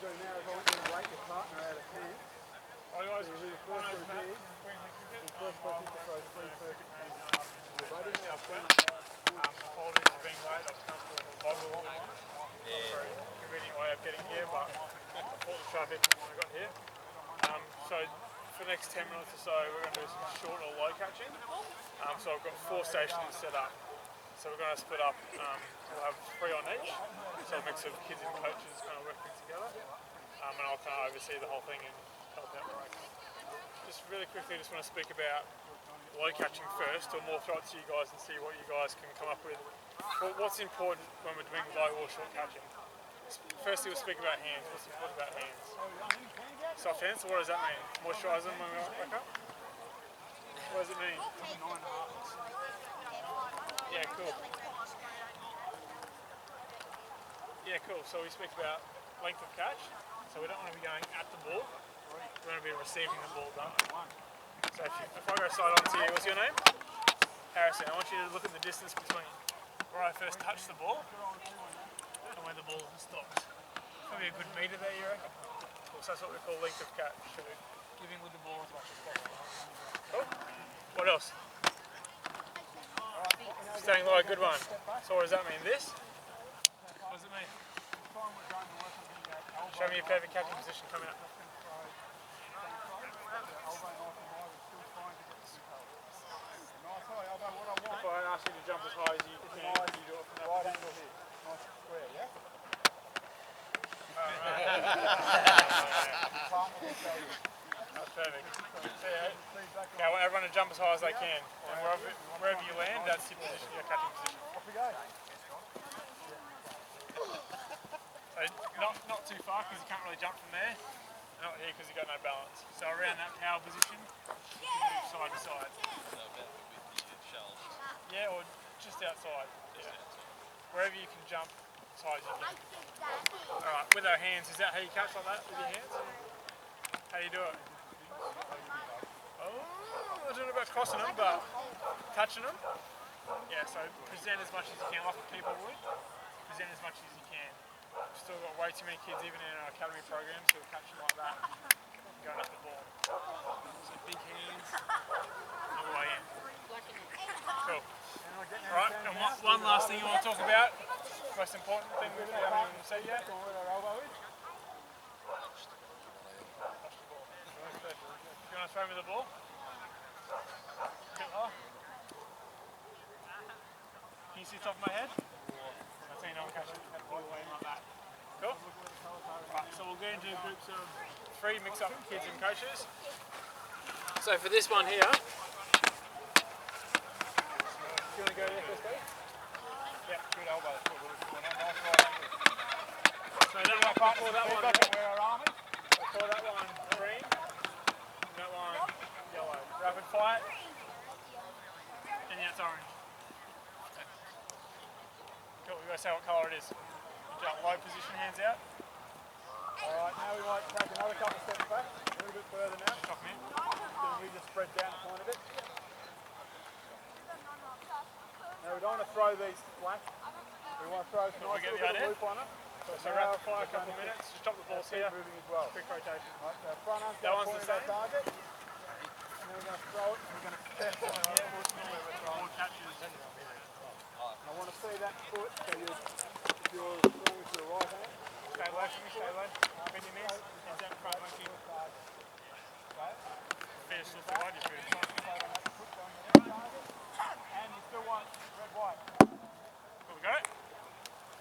do now is I want you to rate your partner out of 10. So you do the first one big, the first person to throw 3 perfect passes. You're rating out of 10. Apologies for being late, I've come to a little bit on. Very convenient way of getting here, but I fought the traffic when I got here. So for the next 10 minutes or so, we're going to do some short or low catching. So I've got 4 stations set up. So we're going to split up, we'll have 3 on each. So a mix of kids and coaches kind of working together. And I'll kind of oversee the whole thing and help out the race. Just really quickly, just want to speak about low catching first, or more throw it to you guys and see what you guys can come up with. What's important when we're doing low or short catching? Firstly, we'll speak about hands. What's important about hands? Soft hands, so what does that mean? Moisturise them when we wake up? What does it mean? Yeah, cool. Yeah, cool. So we speak about length of catch. So we don't want to be going at the ball. We want to be receiving the ball done. So if I go side on to you, what's your name? Harrison. I want you to look at the distance between where I first touch the ball and where the ball stops. Probably a good metre there, you reckon? Cool. So that's what we call length of catch. So we're giving with the ball as much as possible. Cool. What else? Staying low, good one. So what does that mean? This? What does it mean? Show me your perfect catching position coming up. If I ask you to jump as high as you can, you do it from that right angle here. Nice and square, yeah? That's perfect. Okay, I want everyone to jump as high as they can. And wherever you land, that's your position, your catching position. Off we go. So not too far because you can't really jump from there. Not here because you've got no balance. So around that power position, you can move side to side. Yeah, or just outside. Yeah. Wherever you can jump as high as you can. Alright, with our hands, is that how you catch like that with your hands? How do you do it? Oh, I don't know about crossing them, but touching them. Yeah, so present as much as you can, like a keeper would. Present as much as you can. We've still got way too many kids, even in our academy programs, who are catching like that, going up the ball. So big hands, all the way in. Cool. Alright, and one last thing you want to talk about, most important thing we haven't even said yet. You want to throw me the ball? Can you see the top of my head? That's how you know I'm catching it all the way in like that. Cool? Right, so we'll get into groups of 3 mix up kids and coaches. So for this one here, do you want to go there first, Dave? Yeah, good elbow. So that one, I'll call that one, I'll call that one green, and that one yellow. Rapid fire, and that's orange. Cool, we've got to say what colour it is. Jump low position, hands out. Alright, now we might take another couple of steps back, a little bit further now. Chop them in. Then we just spread down the point of it. Now we don't want to throw these flat. We want to throw some nice little bit of loop on it. So rapid fire, a couple of minutes, just chop the balls here. Moving as well. Quick rotation. Right, so front arm's going to point at our target. And then we're going to throw it and we're going to test it. More catches. I want to see that foot, so if you're throwing to the right hand. Stay low for me, stay low. When you miss, hands out front monkey. Finish off the body food. And you still want red, white. Cool, we got it?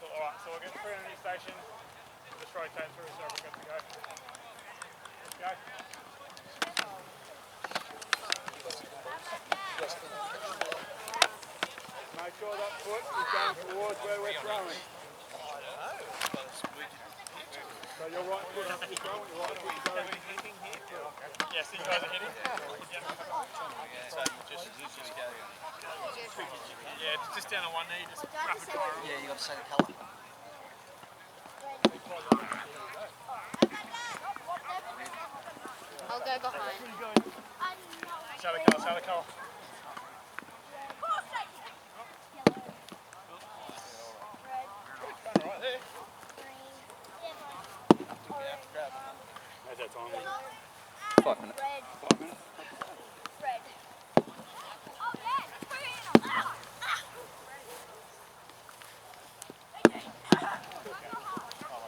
Cool, alright, so we'll get 3 on each station. We'll just rotate through so we're good to go. Go. Make sure that foot is going towards where we're throwing. So your right foot has to be going, your right foot is going. Yes, you guys are hitting? Yeah, just down on one knee, just rapid fire. Yeah, you got to say the colour. I'll go behind. Show the colour. Right there. How's that time? 5 minutes. 5 minutes?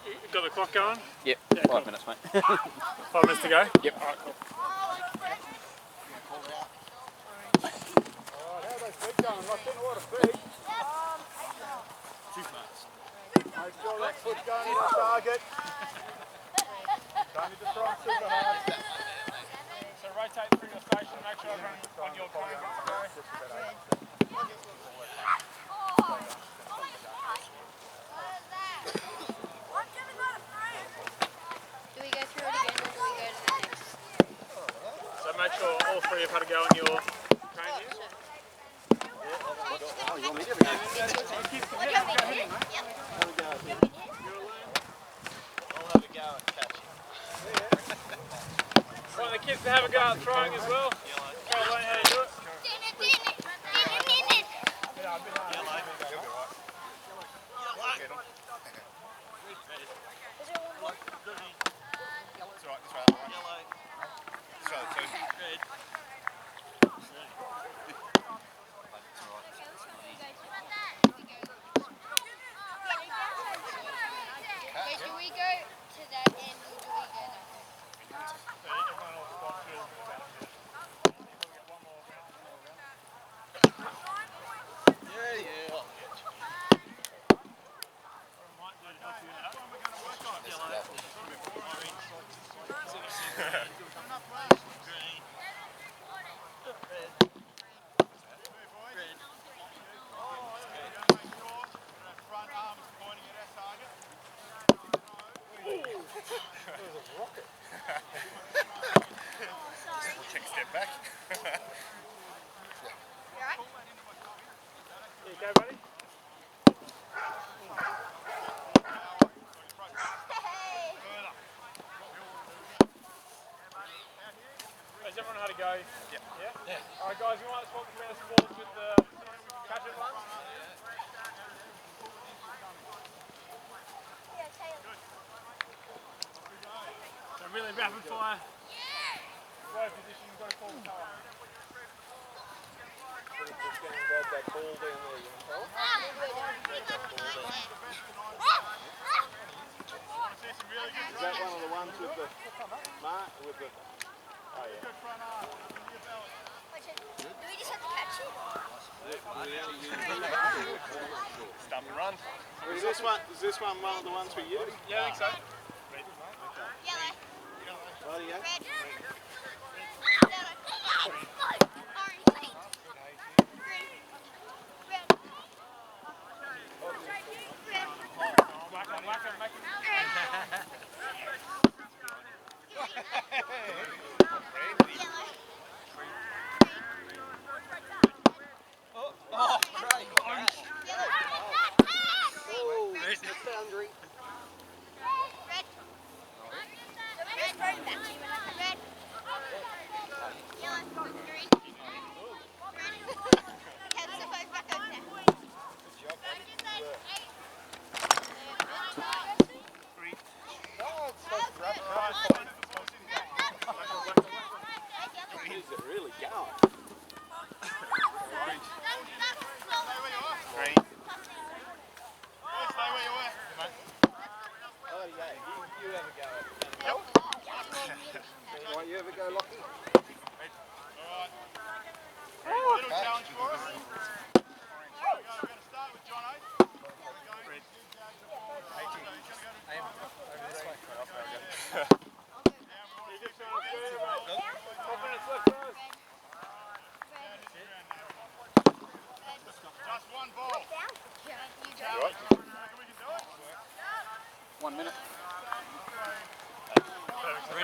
You got the clock going? Yep, Yeah, 5 minutes, mate. 5 minutes to go? Yep. Alright, cool. Alright, how are those feet going? Not getting a lot of feet. Make sure that foot's going in the target. Don't need to try super hard. So rotate through your station, make sure everyone's on your cone. Do we go through it again or do we go to the next? So make sure all three have had a go on your cone here. Oh, you want me to go? Want the kids to have a go at throwing as well? Go learn how to do it. Wait, do we go to that end or do we go that way? Everyone will spot through the battle here. We'll get one more round. Might do to help you out. Take a step back. You alright? Here you go, buddy. Has everyone had a go? Yeah. Alright guys, you might swap between us balls with the catch it ones? So really rapid fire. Throw position, you've got to call the colour. Just go and grab that ball down there, you want to tell? Is that one of the ones with the mark with the? Oh yeah. Do we just have to catch it? Stop and run. Is this one of the ones we use? Yeah, I think so. Yellow. Rightio. Red. Yellow. Orange. Green. Red. Red. Whack 'em, make 'em. Is it really going? You have a go at it. Right, you have a go, Lockie? Little challenge for us. We're going to start with John O. Just one ball. Right. We can do it. 1 minute. We're going to try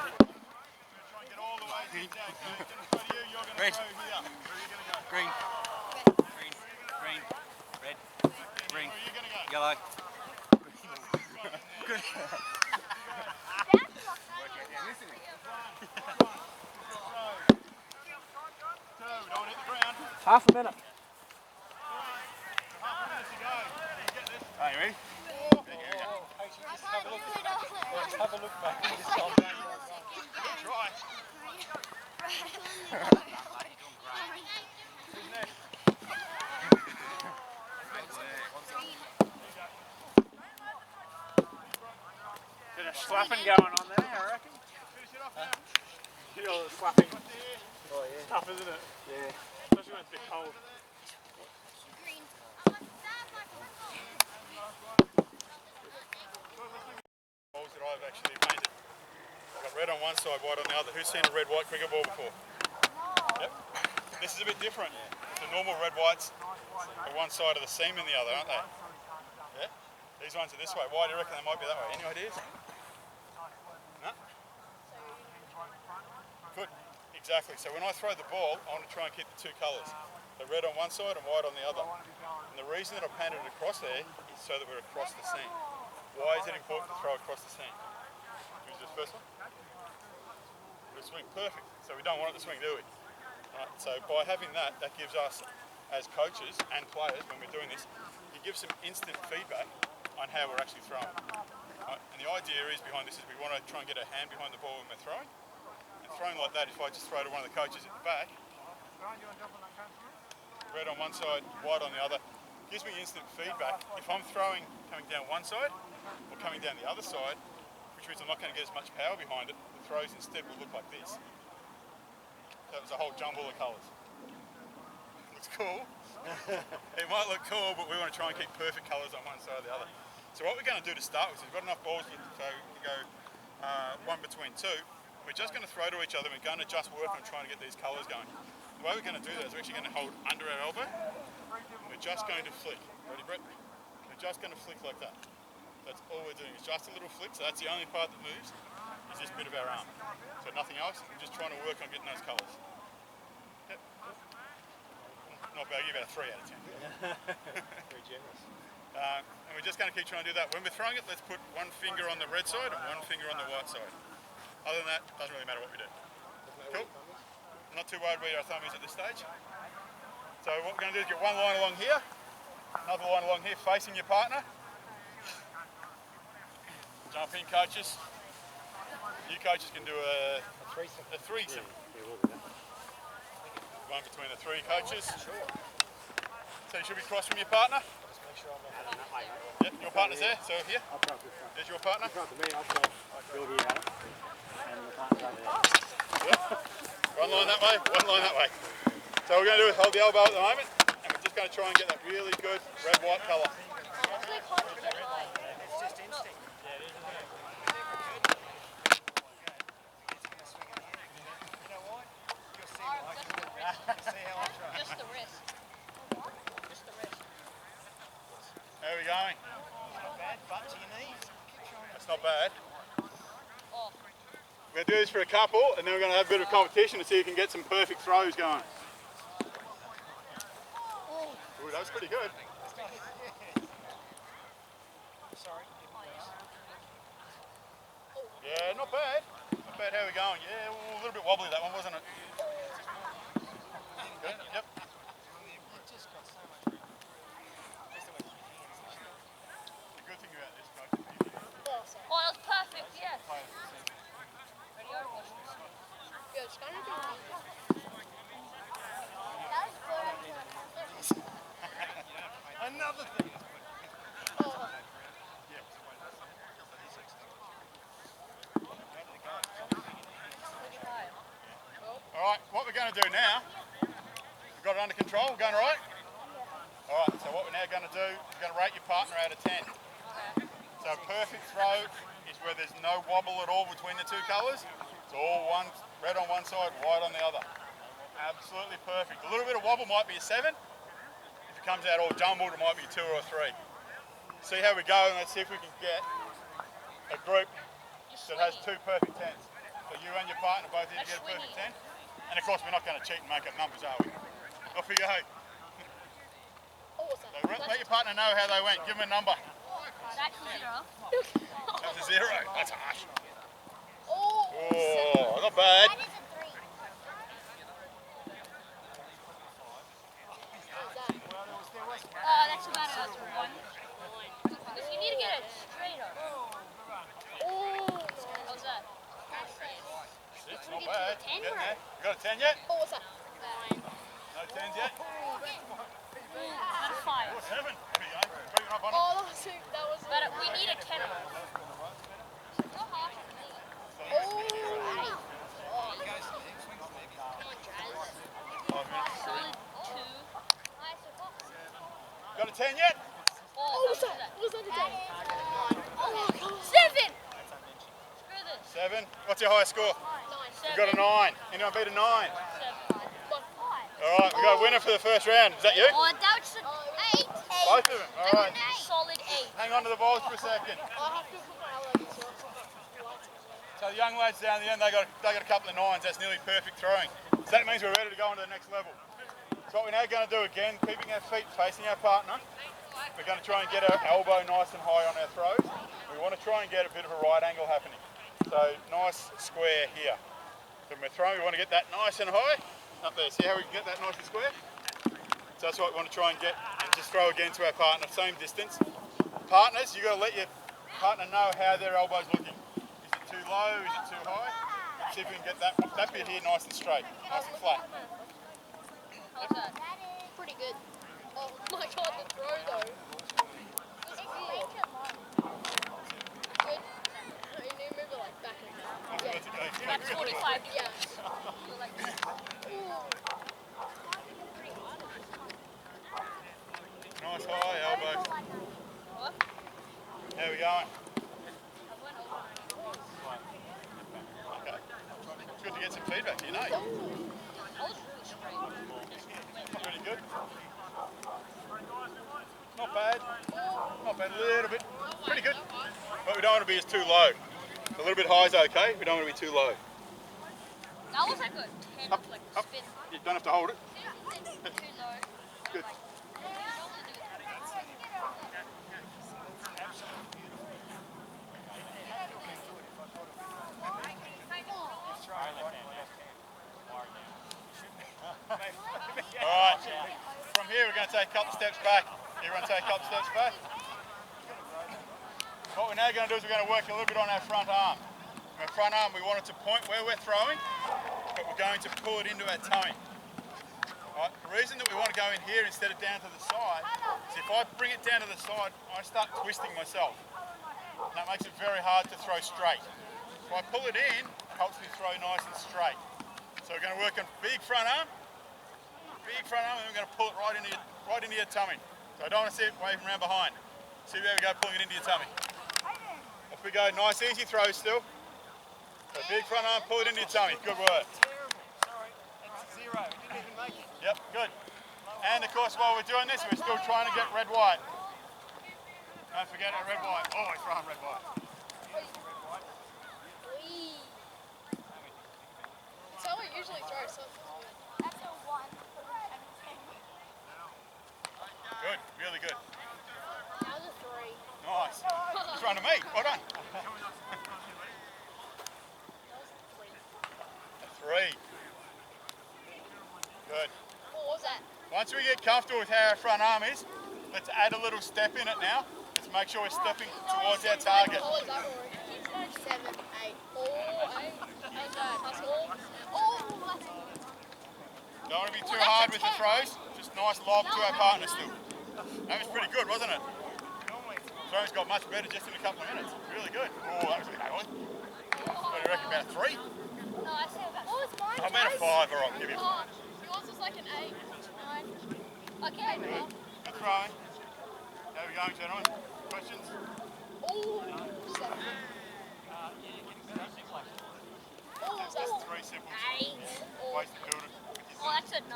and get all the way to the tag. So it's going to go to you. You're going to throw here. Where are you going to go? Green, green, green, red, green, Where are you going to go? yellow. Two. Don't hit the ground. Half a minute. Half a minute to go. You get this. Are you ready? There you go. Have a look back at this time. Try. Bit of slapping going on there, I reckon. You know, the slapping stuff, isn't it? Yeah. Especially when it's a bit cold. Balls that I've actually painted. I've got red on one side, white on the other. Who's seen a red-white cricket ball before? Yep. This is a bit different. The normal red-whites are one side of the seam and the other, aren't they? Yeah? These ones are this way. Why do you reckon they might be that way? Any ideas? No? Good. Exactly. So when I throw the ball, I want to try and keep the two colours. The red on one side and white on the other. And the reason that I painted it across there is so that we're across the seam. Why is it important to throw across the seam? Who's this first one? It'll swing perfect. So we don't want it to swing, do we? Right, so by having that, that gives us, as coaches and players, when we're doing this, you give some instant feedback on how we're actually throwing. Right? And the idea is behind this is we want to try and get a hand behind the ball when we're throwing. And throwing like that, if I just throw to one of the coaches at the back, red on one side, white on the other, gives me instant feedback. If I'm throwing coming down one side or coming down the other side, which means I'm not going to get as much power behind it, the throws instead will look like this. So it's a whole jumble of colours. Looks cool. It might look cool, but we want to try and keep perfect colours on one side or the other. So what we're going to do to start with is we've got enough balls so to go one between two. We're just going to throw to each other and we're going to just work on trying to get these colours going. The way we're going to do that is we're actually going to hold under our elbow. We're just going to flick. Ready, Brett? We're just going to flick like that. That's all we're doing. It's just a little flick, so that's the only part that moves, is this bit of our arm. So nothing else, we're just trying to work on getting those colours. Yep. Not bad, I'll give it a 3 out of 10. Very generous. And we're just going to keep trying to do that. When we're throwing it, let's put one finger on the red side and one finger on the white side. Other than that, doesn't really matter what we do. Cool? I'm not too worried where our thumb is at this stage. So what we're going to do is get one line along here, another line along here facing your partner. Jump in, coaches. You coaches can do a threesome. Yeah, we'll do that. One between the three coaches. Sure. So you should be across from your partner. Just make sure I'm not heading that way. Yep, your partner's there, so here. I'll come up this front. There's your partner. In front of me, I'll go Bill here, Adam. And the partner's over there. Yep. One line that way, one line that way. So what we're going to do is hold the elbow at the moment, and we're just going to try and get that really good red-white colour. It's just instinct. Yeah, it is, isn't it? You know what? You'll see what I can do. See how I try. Just the wrist. Just the wrist. How are we going? Not bad, butt to your knees. That's not bad. Oh. We're going to do this for a couple, and then we're going to have a bit of competition to see who can get some perfect throws going. Ooh, that was pretty good. Sorry. Yeah, not bad. Not bad. How are we going? Yeah, a little bit wobbly that one, wasn't it? Good. Yep. The good thing about this, coach, is you can Oh, that was perfect, yes. Ready, over. Yo, it's kind of that was good. Another thing. Oh. Alright, what we're going to do now, we've got it under control, we're going alright? Alright, so what we're now going to do, we're going to rate your partner out of 10. So a perfect throw is where there's no wobble at all between the two colours. It's all one, red on one side, white on the other. Absolutely perfect. A little bit of wobble might be a 7. If it comes out all jumbled, it might be a 2 or a 3. See how we go, and let's see if we can get a group that has 2 perfect 10s. So you and your partner both need to get a perfect 10. And of course, we're not going to cheat and make up numbers, are we? Off we go. Oh, what's So let your partner know how they went. Give them a number. That's 0. That was a 0. That's harsh. Oh, Oh, not bad. that is a 3. Oh, that's about a 1. Because you need to get it straight up. Okay, 10 getting right? there. You got a 10 yet? Oh, what's that? 9. No 10s yet? That's 5. 7. There we go. Bringing up on it. Oh, that was But we need a 10. Solid 2. Got a 10 yet? Oh, what's that? What's that again? Oh my god. 7! Screw this. 7. What's your highest score? 9. You got a 9. Anyone beat a 9? 7. Alright, we got a winner for the first round. Is that you? Oh, that's an 8. Both of them. Alright. Solid 8. Hang on to the balls for a second. I have to put my elbows on. So the young lads down the end, they got a couple of 9s. That's nearly perfect throwing. So that means we're ready to go on to the next level. So what we're now going to do again, keeping our feet facing our partner, we're going to try and get our elbow nice and high on our throws. We want to try and get a bit of a right angle happening. So nice square here. So when we're throwing, we want to get that nice and high up there. See how we can get that nice and square? So that's what we want to try and get, and just throw again to our partner, same distance. Partners, you've got to let your partner know how their elbow's looking. Is it too low? Is it too high? See if we can get that bit here nice and straight, nice and flat. How's that? Pretty good. Oh my god, the throw though. Good. You need to move it like back and down. Yeah. That's That's 45 degrees. Nice high elbow. What? How we going? Okay. It's good to get some feedback, you know. That was really straight. Pretty good. Not bad. Not bad, a little bit. Pretty good. What we don't want to be is too low. A little bit high is okay, we don't want to be too low. That was like a 10 Up, like up. spin. You don't have to hold it. Too low. Good. Alright, from here we're going to take a couple of steps back. Everyone take a couple of steps back. What we're now going to do is we're going to work a little bit on our front arm. Our front arm, we want it to point where we're throwing, but we're going to pull it into our tummy. Right, the reason that we want to go in here instead of down to the side is if I bring it down to the side, I start twisting myself. And that makes it very hard to throw straight. If I pull it in, it helps me throw nice and straight. So we're going to work on big front arm, and then we're going to pull it right into your tummy. So I don't want to see it waving around behind. See where we go, pulling it into your tummy. Off we go, nice easy throw still. So big front arm, pull it into your tummy. Good work. Sorry, it's 0. Didn't even make it. Yep, good. And of course, while we're doing this, we're still trying to get red-white. Don't forget our red-white. Always run red-white. That's how we usually throw something. That's a 1. Good, really good. That was a 3. Nice. It's run to me. Well done. A 3. Good. What was that? Once we get comfortable with how our front arm is, let's add a little step in it now. Let's make sure we're stepping towards our target. What was that, Rory? 7, 8. Oh, 8. How's that? That's all. Oh, that's Don't want to be too hard with the throws. Just nice lob to our partner still. That was pretty good, wasn't it? Throwing's got much better just in a couple of minutes. Really good. Oh, that was a good one. What do you reckon, about a 3? No, I said about. Oh, it's mine. I made a 5, all right, give you. Oh, yours was like an 8. 9. Okay. Good throwing. How are we going, gentlemen? Questions? Oh, 7. Oh, was that? Just 3 simple 8. ways to build it. Oh, that's a 9.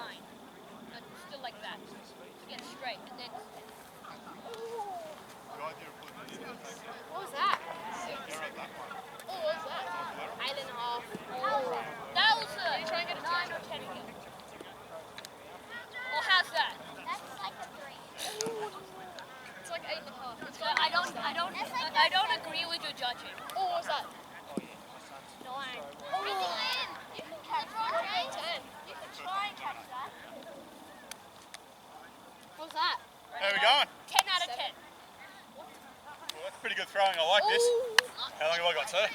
But still like that. To get straight. And then. What was that? 6. Oh, what was that? 8.5. Oh, that was a 9 or 10 again. Well, how's that? That's like a 3. It's like 8.5. It's I don't agree with your judging. Oh, what was that? 9. You can catch that. 10. You can try and catch that. What was that? How are we going? 10 out of 10. Well, that's pretty good throwing. I like this. How long have I got, sir?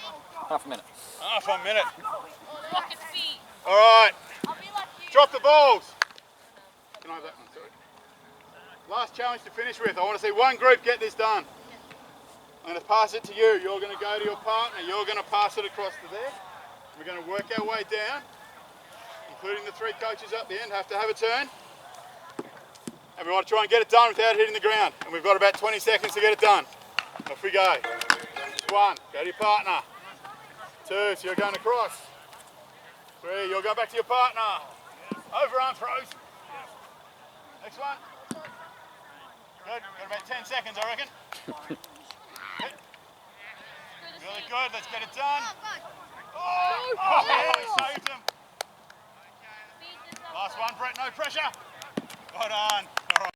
Half a minute. Half a minute. Oh, no. Rocket feet. All right. I'll be like you. Drop the balls. Can I have that one? Sorry. Last challenge to finish with. I want to see one group get this done. I'm going to pass it to you. You're going to go to your partner. You're going to pass it across to there. We're going to work our way down, including the 3 coaches up the end have to have a turn. And we want to try and get it done without hitting the ground. And we've got about 20 seconds to get it done. Off we go. 1, go to your partner. 2, so you're going across. 3, you'll go back to your partner. Overarm throws. Next one. Good, got about 10 seconds I reckon. Good. Really good, let's get it done. Oh, he saved him. Last one, Brett, no pressure. Well done. All right.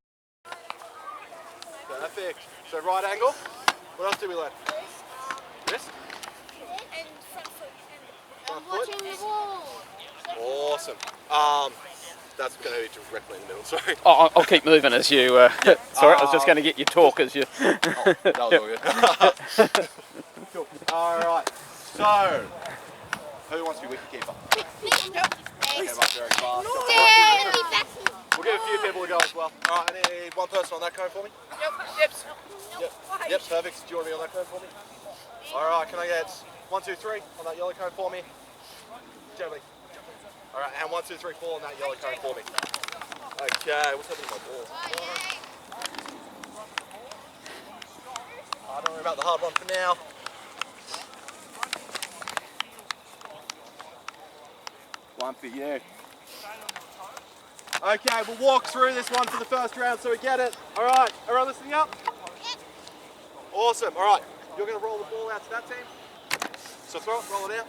Perfect. So right angle. What else do we learn? Wrist? And front foot. Front foot? Watching the ball. Awesome. That's going to be directly in the middle, sorry. I'll keep moving as you. Sorry, I was just going to get you talk as you. That was all good. Cool. Alright, so, who wants to be wicketkeeper? Okay, right, very fast. We'll give a few people a go as well. Alright, I need one person on that cone for me. Yep, perfect. Do you want to be on that cone for me? Alright, can I get 1, 2, 3 on that yellow cone for me? Gently. Alright, and 1, 2, 3, 4 on that yellow cone for me. Okay, what's happening to my ball? Don't worry about the hard one for now. One for you. Okay, we'll walk through this one for the first round so we get it. Alright, everyone listening up? Awesome, alright. You're going to roll the ball out to that team. So throw it, roll it out.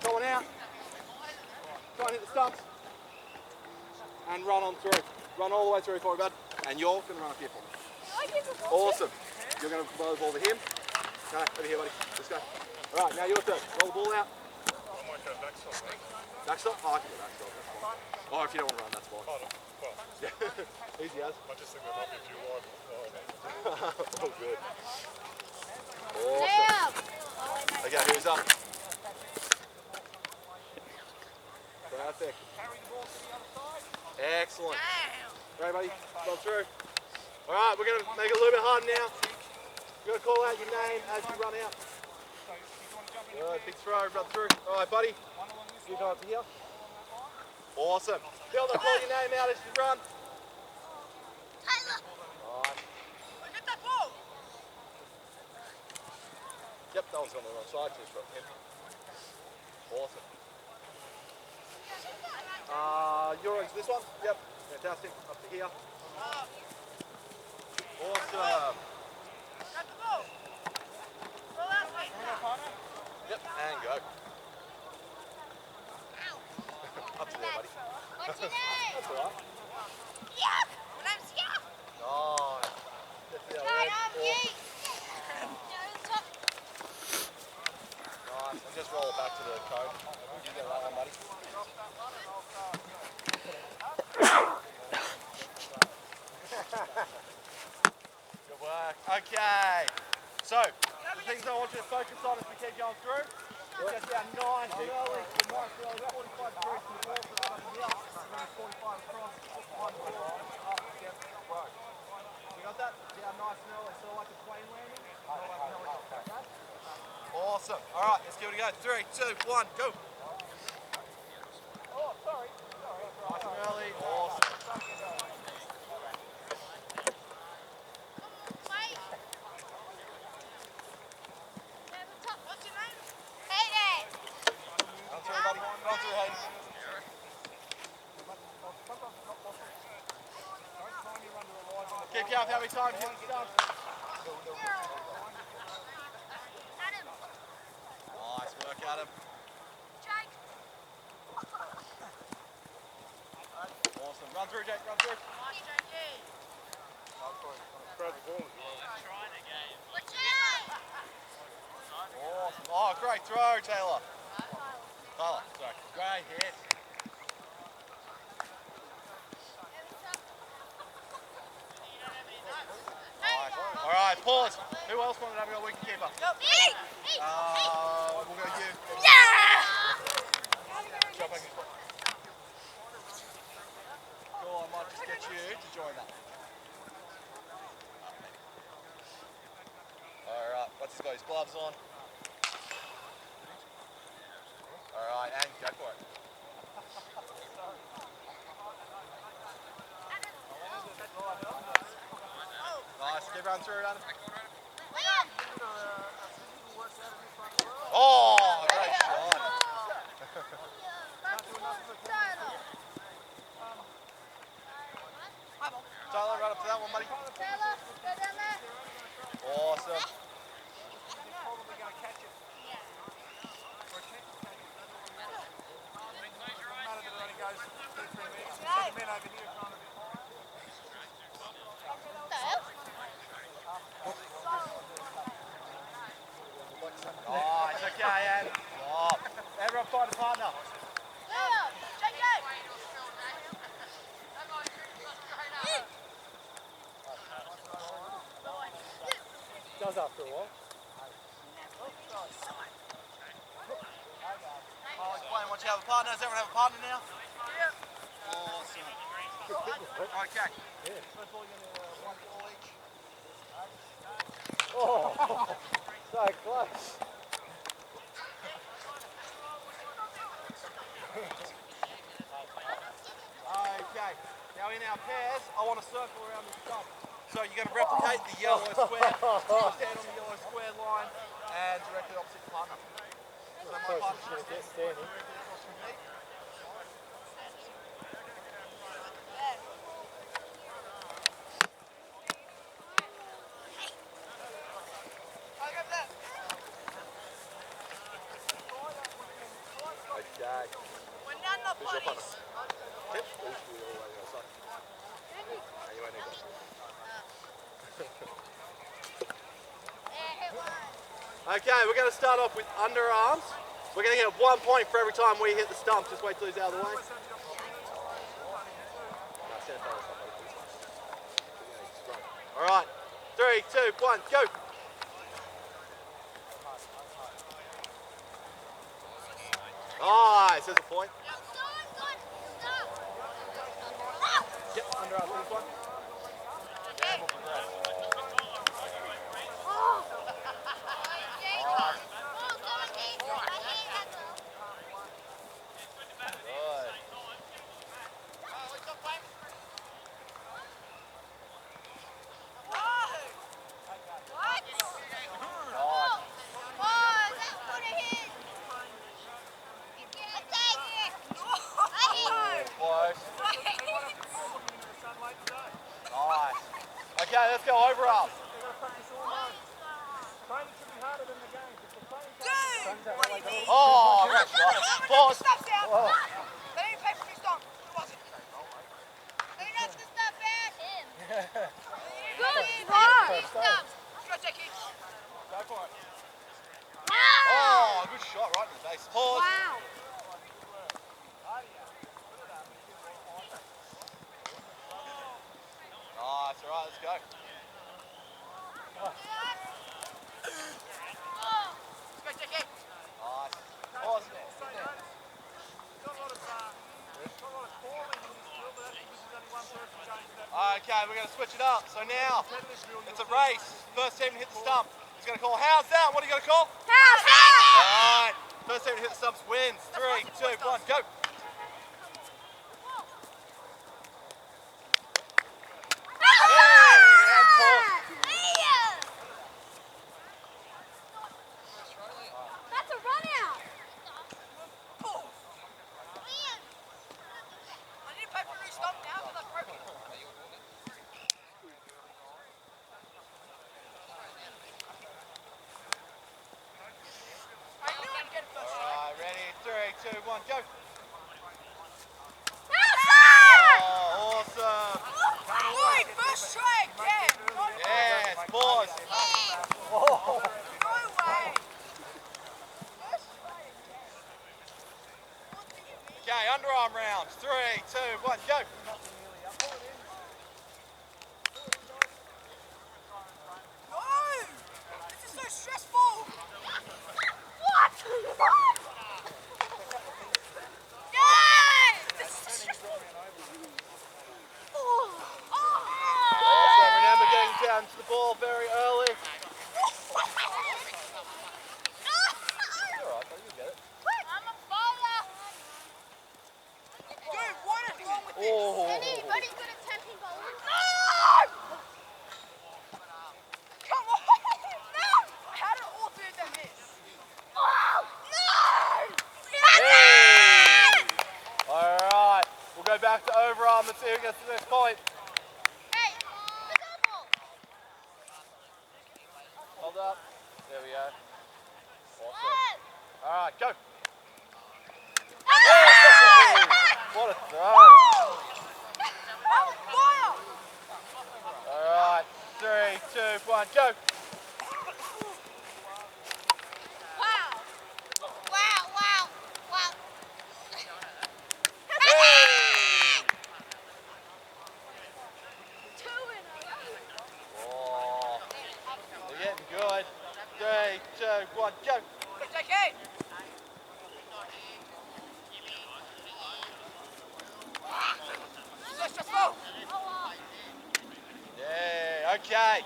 Throw it out. Try and hit the stumps. And run on through. Run all the way through for me, bud. And you're going to run up here for me. Awesome. You're going to roll the ball to him. No, over here, buddy. Let's go. Alright, now your turn. Roll the ball out. I might go backstop. Backstop? Oh, I can do backstop. That's fine. Oh, if you don't want to run, that's fine. Well, Easy as. I just think there might be a few wide. Oh, good. Awesome. Okay, who's up? Perfect. Excellent. Alright, buddy. Go through. Alright, we're going to make it a little bit harder now. You're going to call out your name as you run out. Good, big throw, run through. Alright, buddy. You go up here. Awesome. Bill, they'll call your name out as you run. Alright. Get that ball. Yep, that one's on the wrong side. Just drop him. Awesome. You're into this one? Yep. Fantastic. Up to here. Awesome. Got the ball. Roll out, wait. Yep, and go. Up to there, buddy. What's your name? That's alright. Yeah. My name's Yeah. Nice. That's the other Hi, end. I'm Yeet. Nice. And just roll it back to the cone. You get that one, buddy. Good work. Okay. So, the things I want you to focus on as we keep going through. Get down nice and early. Nice and early. 45 degrees from the ball for the hill. And then 45 across. Behind the ball. Up, against the rope. You got that? Down nice and early. Sort of like a plane landing. Sort of like a helicopter. Okay? Awesome. All right, let's give it a go. 3, 2, 1, go. Oh, sorry. Nice and early. Awesome. What's your name? Hayden. Run through, buddy. Run through, Hayden. Keep count how many times you hit the stump. Adam. Nice work, Adam. Jake. Awesome. Run through, Jake. Run through. Nice, Jakey. Grab the ball. What's your name? Awesome. Oh, great throw, Taylor. Tyler, sorry. Great hit. Nice. All right, pause. Who else wanted to have a wicketkeeper? Me. We'll go you. Yeah. Jump back in. I might just get you to join that. Alright, what's he's got his gloves on? Alright, and go for it. Nice, keep running through, Adam. Oh, great shot. Tyler, run up to that one, buddy. Awesome. Oh, it's okay, Ed. Oh. Everyone find a partner. Does after a while. Oh, explain once you have a partner. Does everyone have a partner now? Yep. Awesome. Okay. Yeah. First ball, you're going to 1 ball each. Oh, so close. Okay. Now in our pairs, I want to circle around the stump. So you're going to replicate the yellow square. Stand on the yellow square line and directly opposite the partner. So my partner's Going to get standing. Okay. When none of Who's your partner? bodies. Tip? Who's the all way outside? No, you won't need that. Okay, we're going to start off with underarms. We're going to get 1 point for every time we hit the stump. Just wait till he's out of the way. Alright, 3, 2, 1, go! Nice, there's a point. Yep, underarm, this one. Nice. Okay, let's go overarm. Oh, great shot. Pause. Go for it. Oh, good shot right in the base. Pause. Nice, alright, let's go. Nice. Pause. Okay, we're going to switch it up. So now, it's a race. First team to hit the stump. He's going to call, how's that? What are you going to call? How's that? Alright. First team to hit the stumps wins. 3, 2, 1, go. That's a run out. I need to pay for a new stop now because I've broken it. I knew I'd get it first. Alright, ready? 3, 2, 1, go. Outside! Oh, awesome. Boy, first try again. Yes, pause. No way. Okay, underarm rounds. 3, 2, 1, go. No! This is so stressful. What? What? No! This is so stressful. the ball very early. Alright, you get it. I'm a bowler. Dude, what is wrong with this? Oh. Eddie's good at tempting bowling. Come on! No! How did all three of them miss? Hey! Alright, we'll go back to overarm and see who gets the next point. Hey, the double. Hold up. There we go. Awesome. Alright, go. Hey! What a throw. Alright, 3, 2, 1, go. Wow. Wow. Hey! Two in a row. Oh, they're getting good. 3, 2, 1, go. JK! Just go! Yeah, okay.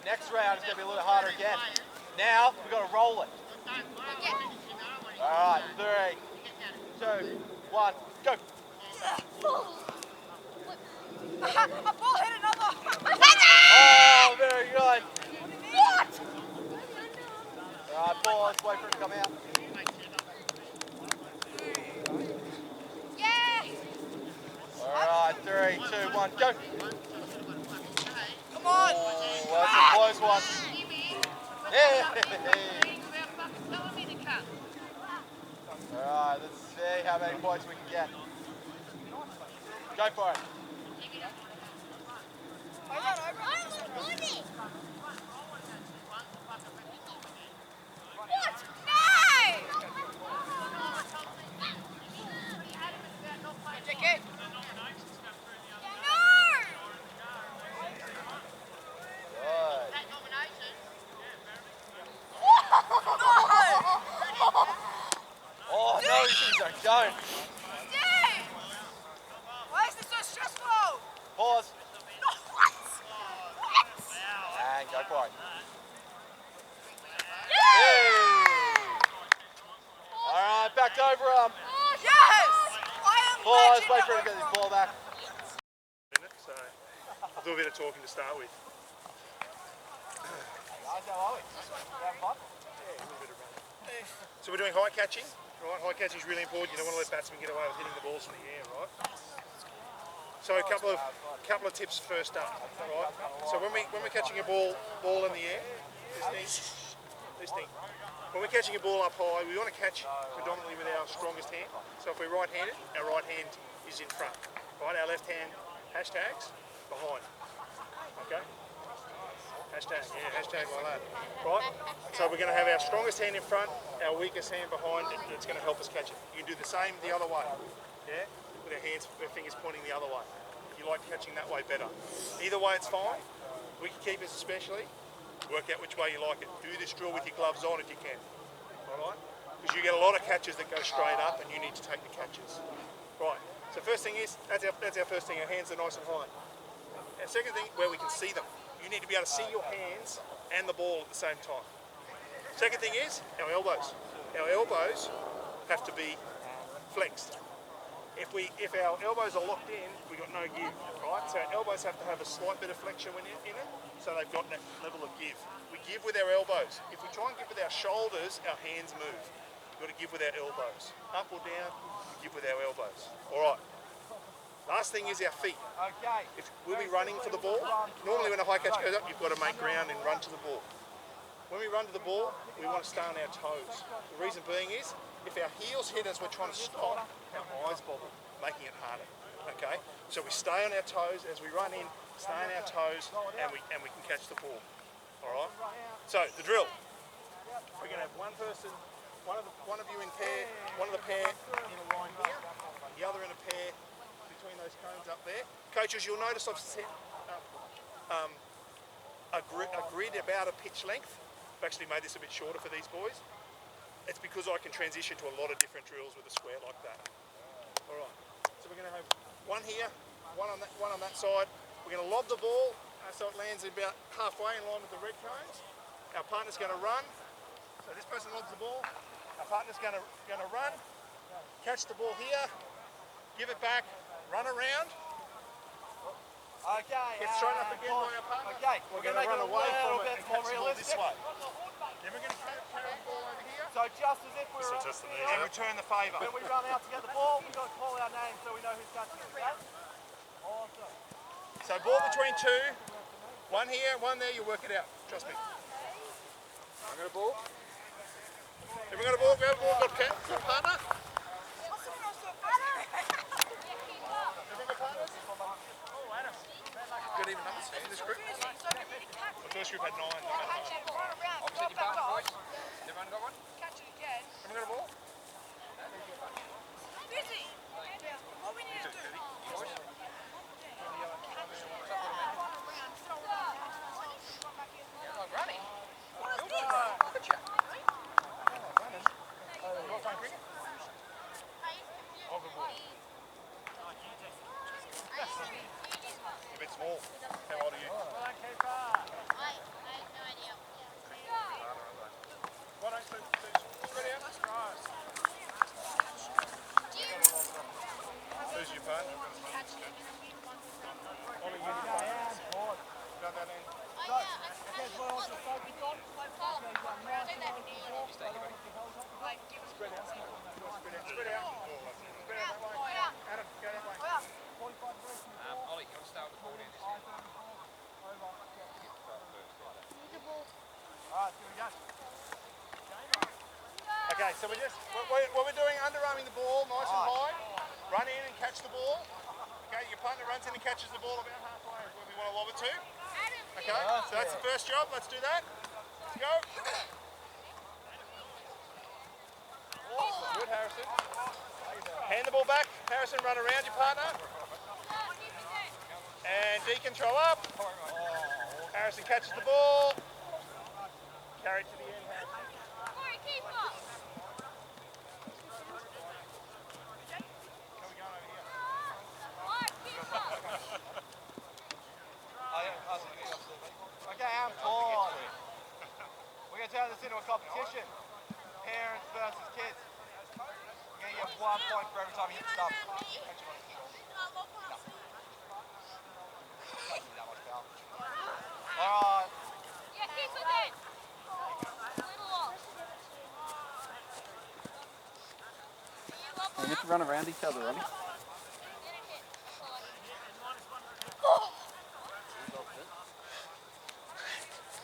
Next round is going to be a little harder again. Now, we've got to roll it. Alright, 3, 2, 1, go. A ball hit another! Oh, very good. What? Alright, pause, wait for it to come out. Yeah. Alright, 3, 2, 1, go. Come on! Oh, that's a close one. Hey. Alright, let's see how many points we can get. Go for it. What? No! JK! Good. Oh, no, these are going. Why is this so stressful? Pause. What? And go for it. Yeah! Hey. Alright, back to overarm. Yes! I am Pause, legend wait at for it to get this overarm. ball back. So I'll do a bit of talking to start with. Guys, how are we? Have fun? So we're doing high catching, right? High catching is really important. You don't want to let batsmen get away with hitting the balls in the air, right? So a couple of tips first up, right? So when we're catching a ball in the air, this thing. When we're catching a ball up high, we want to catch predominantly with our strongest hand. So if we're right-handed, our right hand is in front, right? Our left hand hashtags behind. Okay. Hashtag like that. Right? So we're going to have our strongest hand in front, our weakest hand behind. It's going to help us catch it. You can do the same the other way. Yeah? With our fingers pointing the other way. You like catching that way better. Either way, it's fine. Wicketkeepers especially, work out which way you like it. Do this drill with your gloves on if you can. Alright? Because you get a lot of catches that go straight up and you need to take the catches. Right. So first thing is, that's our first thing. Our hands are nice and high. Our second thing, where we can see them. You need to be able to see your hands and the ball at the same time. Second thing is our elbows. Our elbows have to be flexed. If our elbows are locked in, we've got no give, right? So our elbows have to have a slight bit of flexion in it, so they've got that level of give. We give with our elbows. If we try and give with our shoulders, our hands move. We've got to give with our elbows. Up or down, we give with our elbows. All right. Last thing is our feet. Okay. We'll be running for the ball. Normally when a high catch goes up, you've got to make ground and run to the ball. When we run to the ball, we want to stay on our toes. The reason being is, if our heels hit as we're trying to stop, our eyes bobble, making it harder. Okay? So we stay on our toes as we run in, stay on our toes, and we can catch the ball. All right? So the drill. We're going to have one person, one of you in pair, one of the pair in a line here, the other in a pair between those cones up there. Coaches, you'll notice I've set up a grid about a pitch length. I've actually made this a bit shorter for these boys. It's because I can transition to a lot of different drills with a square like that. All right, so we're going to have one here, one on that side. We're going to lob the ball So it lands about halfway in line with the red cones. Our partner's going to run. So this person lobs the ball. Our partner's going to run, catch the ball here, give it back, run around. Okay. Get thrown up again by our partner. Okay. We're going to run away from it and more catch the ball this realistic. way. Then we're going to carry the ball over here So just as if we're on the field, and return the favour. when we run out to get the ball, we've got to call our name so we know who's catching it. Okay? Awesome. So ball between two, one here, one there, you work it out. Trust me. I'm going to ball. Everyone got a ball? Grab a ball, got a partner? Everyone got partners? Oh, Adam. Got even numbers in this group? The first group had 9. Opposite your partner, boys. Everyone got one? Catch it again. Everyone got a ball? Busy. What we need to do. Like running. What is this? Look at you. You want playing cricket? Oh, good ball. You're a bit small. How old are you? Why don't you spread out? Who's your partner? Ollie, you need partners. Down that end. Spread out. Spread out. Spread out that way. Adam, go that way. Ollie, you want to start with the ball down this end? Alright, here we go. Okay, so what we're doing, underarming the ball nice and high. Run in and catch the ball. Okay, your partner runs in and catches the ball about halfway where we want to lob it to. Okay, so that's the first job. Let's do that. Let's go. Good, Harrison. Hand the ball back. Harrison, run around your partner. And Deacon throw up. Harrison catches the ball. Carry it to the end, Harrison. Okay, I'm paused. We're going to turn this into a competition. Parents versus kids. You're going to get 1 point for every time you hit the stump. Alright. We need to run around each other, Ollie.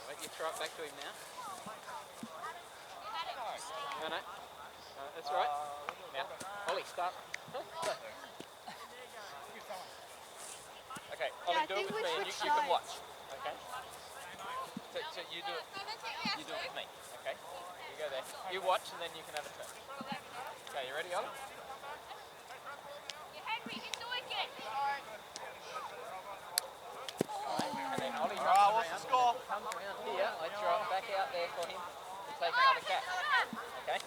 Wait, you throw it back to him now. No, that's right. Now, Ollie, start. Okay, Ollie, do it with me and you can watch. Okay? So you do it. You do it with me. Okay? You go there. You watch and then you can have a turn. Okay, you ready, Ollie? And then Ollie runs around. What's the score? Comes around here. I throw it back out there for him to take another catch. Okay?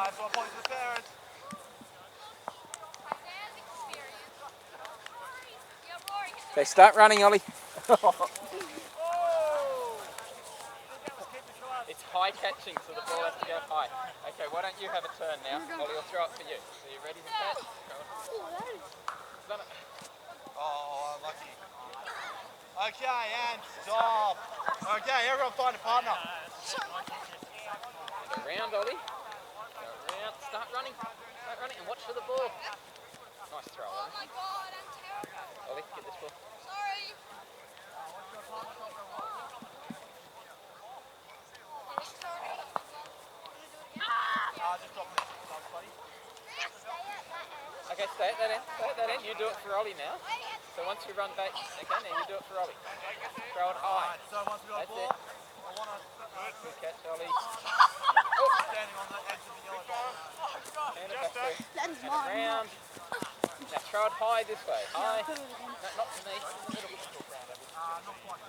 That's 1 point to the parents. Okay, start running, Ollie. It's high catching, so the ball has to go high. Okay, why don't you have a turn now? Ollie will throw it for you. So you ready to catch? Done it. Oh, lucky. Okay, and stop. Okay, everyone find a partner. Go round, Ollie. Go round. Start running. Start running and watch for the ball. Nice throw, Ollie. Ollie, get this ball. Just drop this. Buddy. Okay, stay at that end. Stay at that end. You do it for Ollie now. So once you run back, okay, now you do it for Ollie. Throw it high. So once we got That's the ball, it. I want to Good catch, Ollie. standing on the edge of the yellow ball. Hand it back there. That is And mine. around. Now throw it high this way. High. No, not to me. In the middle. Not quite.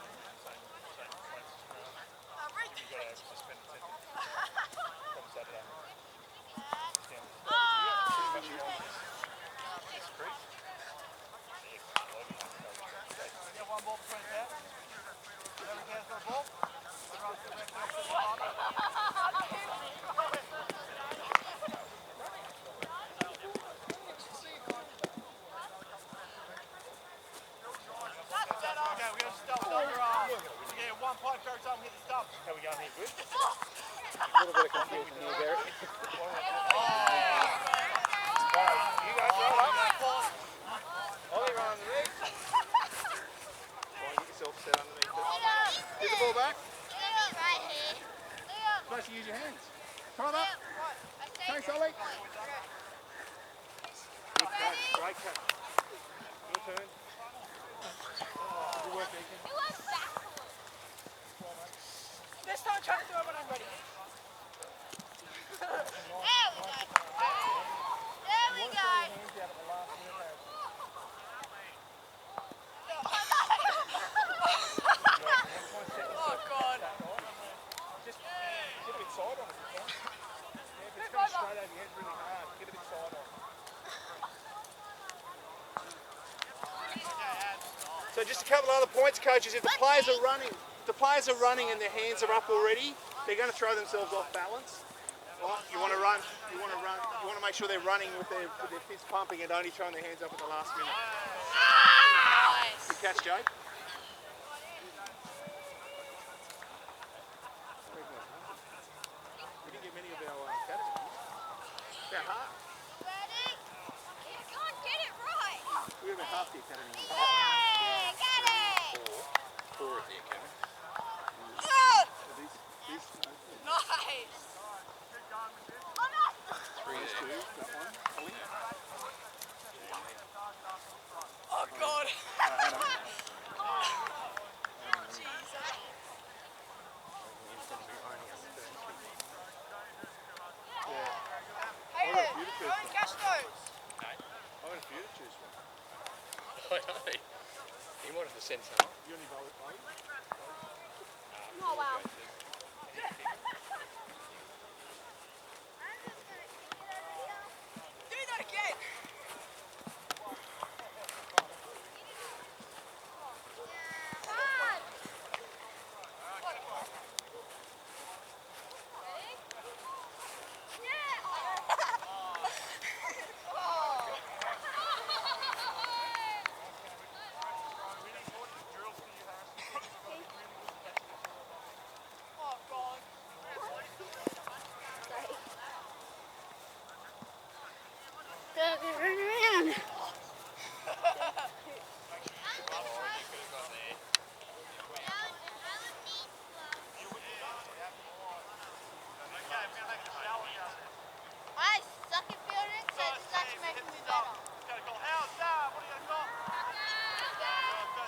How we going here? Good? A little bit of confusion here, Derek. You go, roll up. Ollie, run underneath. Try and get yourself set underneath it. Get the ball back. Right here. You're supposed to use your hands. Come on up. Thanks, Ollie. Good catch. Great catch. Your turn. Good work, Deacon. It was backwards. This time try to do it when I'm ready. There we go. There we go. Oh God. Just get a bit side on it if you can. Yeah, if it's going straight over your head really hard, get a bit side on. So just a couple of other points, coaches. If the players are running, and their hands are up already, they're going to throw themselves off balance. Right? You want to run. You want to make sure they're running with their fists pumping and only throwing their hands up at the last minute. Good catch, Jake. We didn't get many of our catches. About half. You can't get it right. We have about half the academy. Yeah, get it. Four at the academy. These Nice. two, that one. Ollie. Oh God. Hey, What a beautiful go and catch those. I got a few to choose from. I know. He wanted to send some. You only vote Ollie? Oh, wow. Do that again. Oh God. Run around. I suck at fielding, so that's making me better.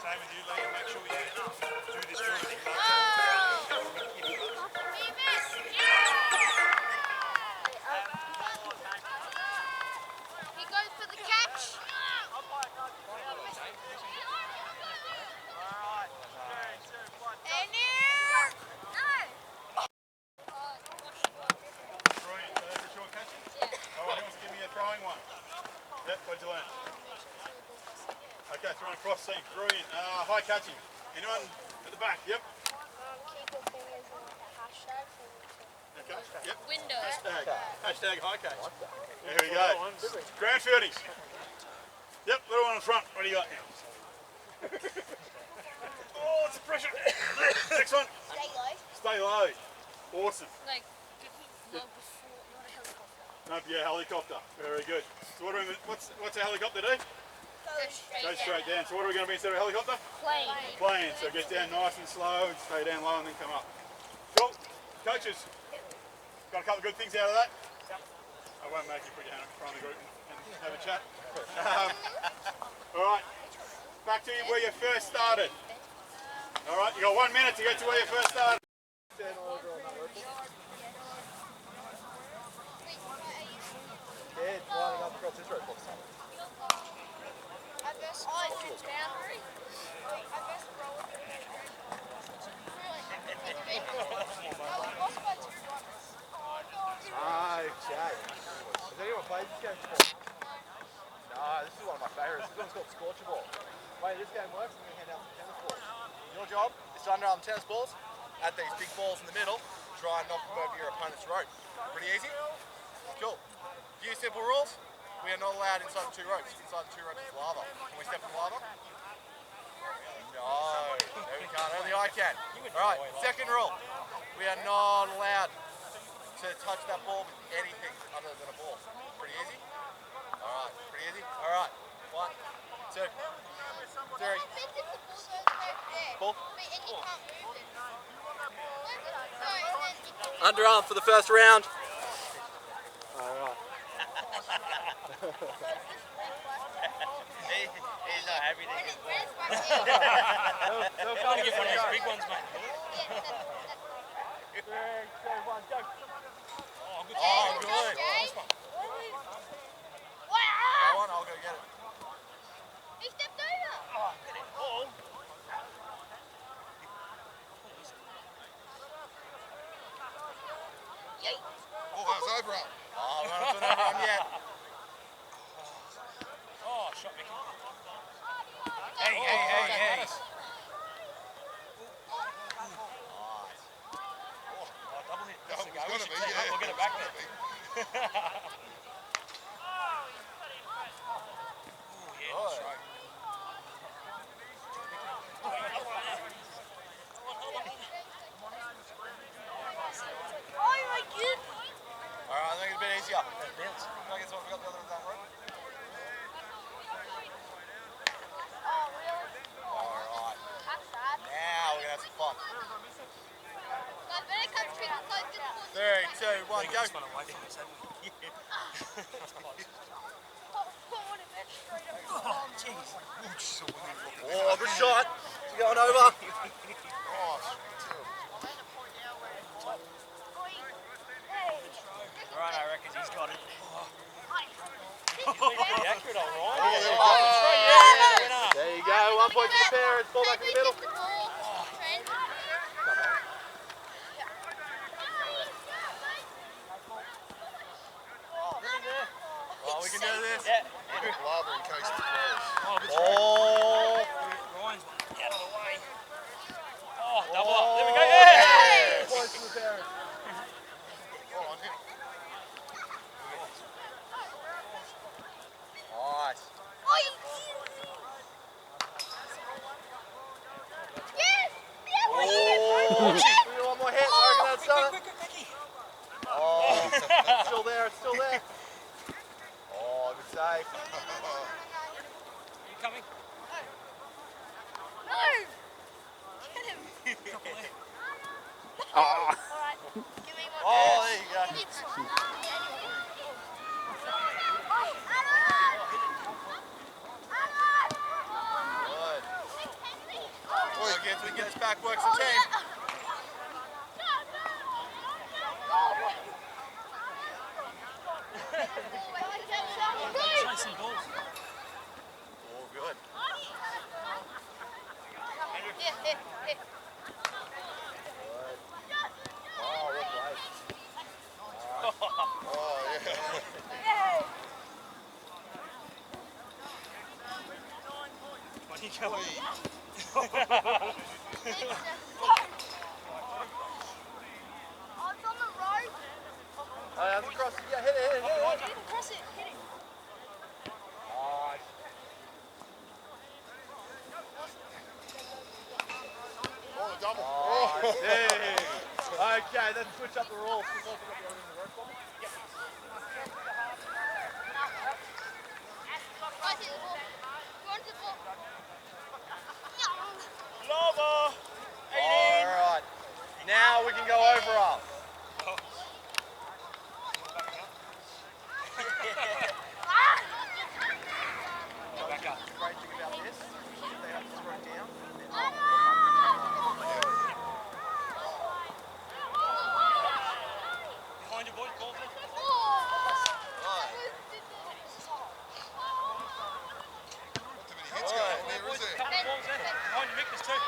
Same with you, Liam. Make sure you do this drill with your We missed. He goes for the catch. And here. No. Brilliant. So that's a short catch? Yeah. All right, who wants to give me a throwing one? Yep, what'd you learn? Okay, throwing cross seam. Brilliant. High catching. Anyone at the back? Yep. Keep your fingers in like a hashtag. Okay. Yep. Window. Hashtag high catch. There we go. Ground fieldies. Yep, little one in front. What do you got? Oh, it's a pressure. Next one. Stay low. Stay low. Awesome. Like, not before, not a helicopter. Nope, yeah, helicopter. Very good. So what are we, what's a helicopter do? Go straight down. So what are we going to be instead of a helicopter? Plane. Plane. So get down nice and slow and stay down low and then come up. Cool. Coaches, got a couple of good things out of that? I won't make you put your hand up in front of the group and have a chat. All right. Back to where you first started. All right, you got 1 minute to get to where you first started. Ah, Jake. Has anyone played this game before? No, this is one of my favourites. This one's called Scorcher Ball. The way this game works, I'm going to hand out some tennis balls. Your job is to underarm tennis balls, add these big balls in the middle, try and knock them over your opponent's rope. Pretty easy? Cool. Few simple rules. We are not allowed inside the 2 ropes. Inside the 2 ropes is lava. Can we step in lava? No, we can't. Only I can. Alright, second rule. We are not allowed to touch that ball with anything other than a ball. Pretty easy? Alright, pretty easy? Alright. 1, 2, 3. Ball. Underarm for the first round. Alright. He's not happy to get They'll come one of those big ones, mate. 3, 2, 1, go. Oh, good. Wow! Go on, I'll go get it. He stepped over. Oh, Yay! Oh, that was over. Oh, we're not doing that one yet. oh, shot me. Hey. Nice. Double hit. That That's the was go. We gonna should be, set it up. yeah. We'll get it back It's there. gonna be. Oh, yeah, that's right. Oh my goodness! Alright, I think it's a bit easier. Can I get someone to pick up the other end of that rope? Oh really? Alright. That's sad. Now we're gonna have some fun. Guys, better come quick because this 3, was 2, 1, go. away from us, haven't we? pulling it back straight up. Oh, jeez. Oh, good shot. It's going over. Right, I reckon he's got it. Pretty accurate, all right. Oh, there you go. 1 point to the parents. Ball back in the middle. Oh, we can do this. Yeah. Lava in case it's closed. Oh, good Oh. Ryan's out of the way. Oh, double up. There we go. Yeah. Points to the parents. Oh, on him. Nice. Yes! Yes! Oh, we do one more hit. I reckon that's done it. Quick. Oh, it's still there. It's still there. Oh, good save. You coming? No! Get him! Oh. Alright, give me one. Oh, there you go. It's... Good. Oh, again, we get us back. Works the team. Chasing balls. Oh, good. Oh, well played. Oh, yeah. When you go in. It's on the road. Oh, that's across. Yeah, hit it. You can cross it. Hit it. Nice. Oh, the double. Oh, I see. Okay, let's switch up the rules. Just open up the other end of the rope for me. Guys, hit the ball. Go on to the ball. Lava. All right. Now we can go over up. Back up. The great thing about this is they have to throw down. Behind your boys, ball. Not too many hits going on there, is there? Couple of balls there. Behind your Victor's too.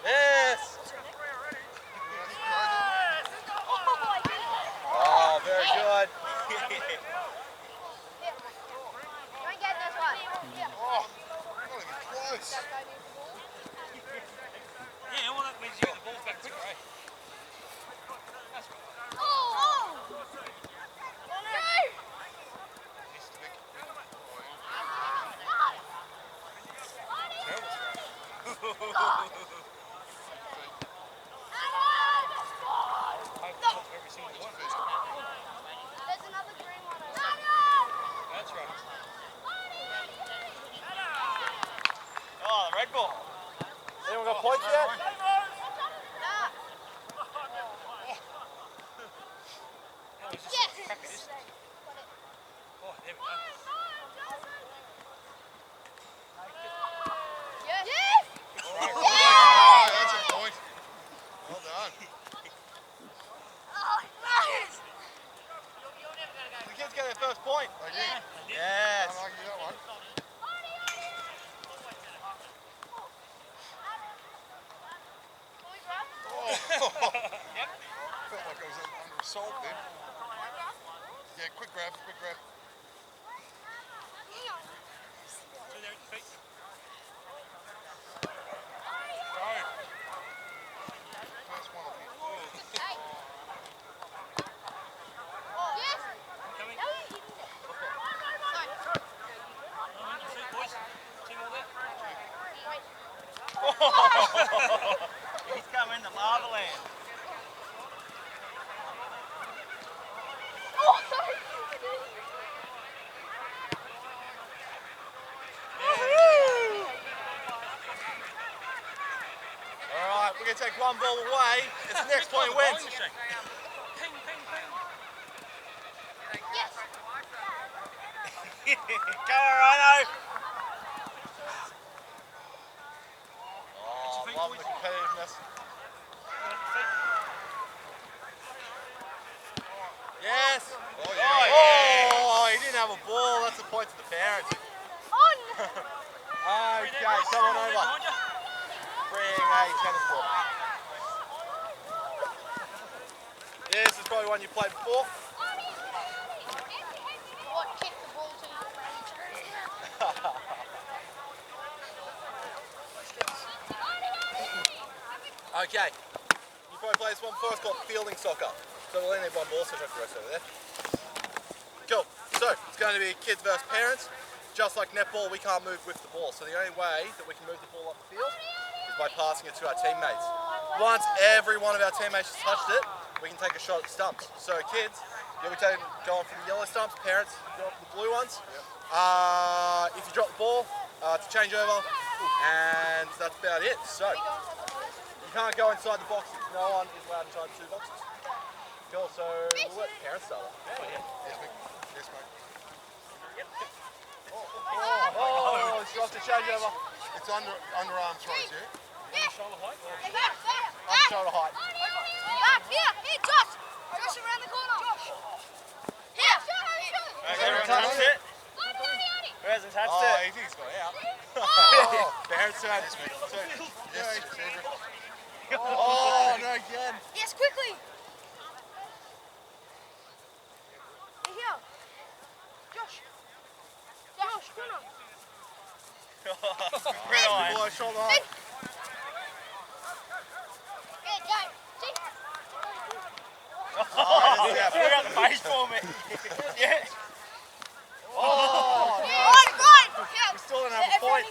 Yes. Oh my goodness. Oh, very good. boys. Yeah, well, that means you get the ball back quicker, eh? Every single one. There's another green one over That's right. Oh, the red ball. Anyone got points yet? Oh, it's just Yes. a cracker distance. Oh, there we go. Yes. Oh, that's a point. Well done. The kids get their first point. They did. Yes. Can't argue that one. Oh. Felt like I was under assault then. Yeah, quick grab, quick grab. So they're at the feet. Go. First one of you. Yes. Coming. No, you didn't. See, boys. Two more there. He's coming to Marverland. Oh, sorry. Alright, we're going to take one ball away. It's the next point wins. Ping, ping, ping. Yes. Go, Rhino. Oh, love the competitiveness. Yes. Oh, yeah. Oh, he didn't have a ball. That's a point to the parents. On. Okay, come on over. Behind you. Bring a tennis ball. Yeah, this is probably one you played before. What kick the ball to? Okay. You probably play this one before. It's called fielding soccer. So we'll only need one ball, so check the rest over there. Cool. So it's going to be kids versus parents. Just like netball, we can't move with the ball. So the only way that we can move the ball up the field is by passing it to our teammates. Once every one of our teammates has touched it, we can take a shot at the stumps. So kids, you'll be going for the yellow stumps. Parents, go for the blue ones. If you drop the ball, it's a changeover, and that's about it. So you can't go inside the boxes. No one is allowed inside the two boxes. Cool. So we'll let parents start off. Yes, mate. Yes, mate. Oh, it's dropped a changeover. It's underarm throws, yeah? Shoulder height. On shoulder height. Here, Josh. Josh around the corner. Here. Everyone touched it. Who hasn't touched Oh, it? he thinks it's gone out. Oh. Parents turn. Yes, mate. Yes, Sandra. Oh, no again. Yes, quickly. Here. Josh. Josh, corner. Real Boy, shoulder height. Here, go. See? Oh, that's Look at the face for me. Yeah. Oh, no. Right. Here. We still don't have a point.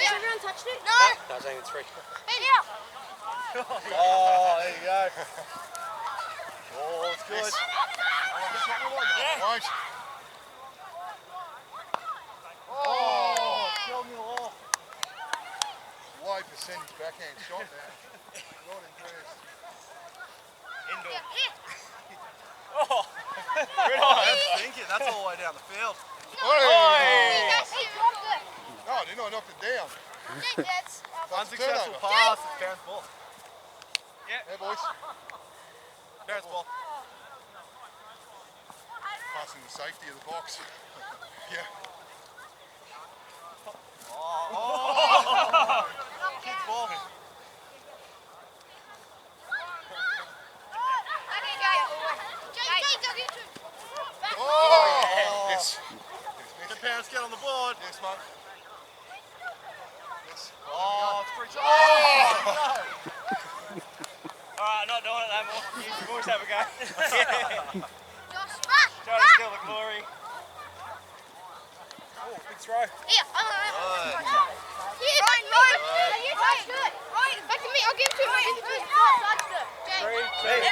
Has everyone touched it? No. No, it's only three. Here. Oh, there you go. Oh, it's good. Right. Oh, killed me all. Low percentage backhand shot now. Not impressed. Indoor. Here. Oh. Good Oh, eye. that's thinking. That's all the way down the field. Hey! He dropped it. No, I didn't. I knocked it down. Jake, that's Unsuccessful turnover. pass. It's parents' ball. Hey, boys. Parents' ball. Passing the safety of the box. Yeah. Oh. Kids' ball. Okay, go. Jake, go get you. Oh! Yes. pounds, get on the board. Yes, mate. Oh, it's pretty Alright, not doing it no more. You boys have a go. Josh, smash! Try to steal the glory. Oh, big throw. Here, Ryan. You touched it. Ryan, back to me. I'll give it to you. I'll give it to you. Touched it. Jay.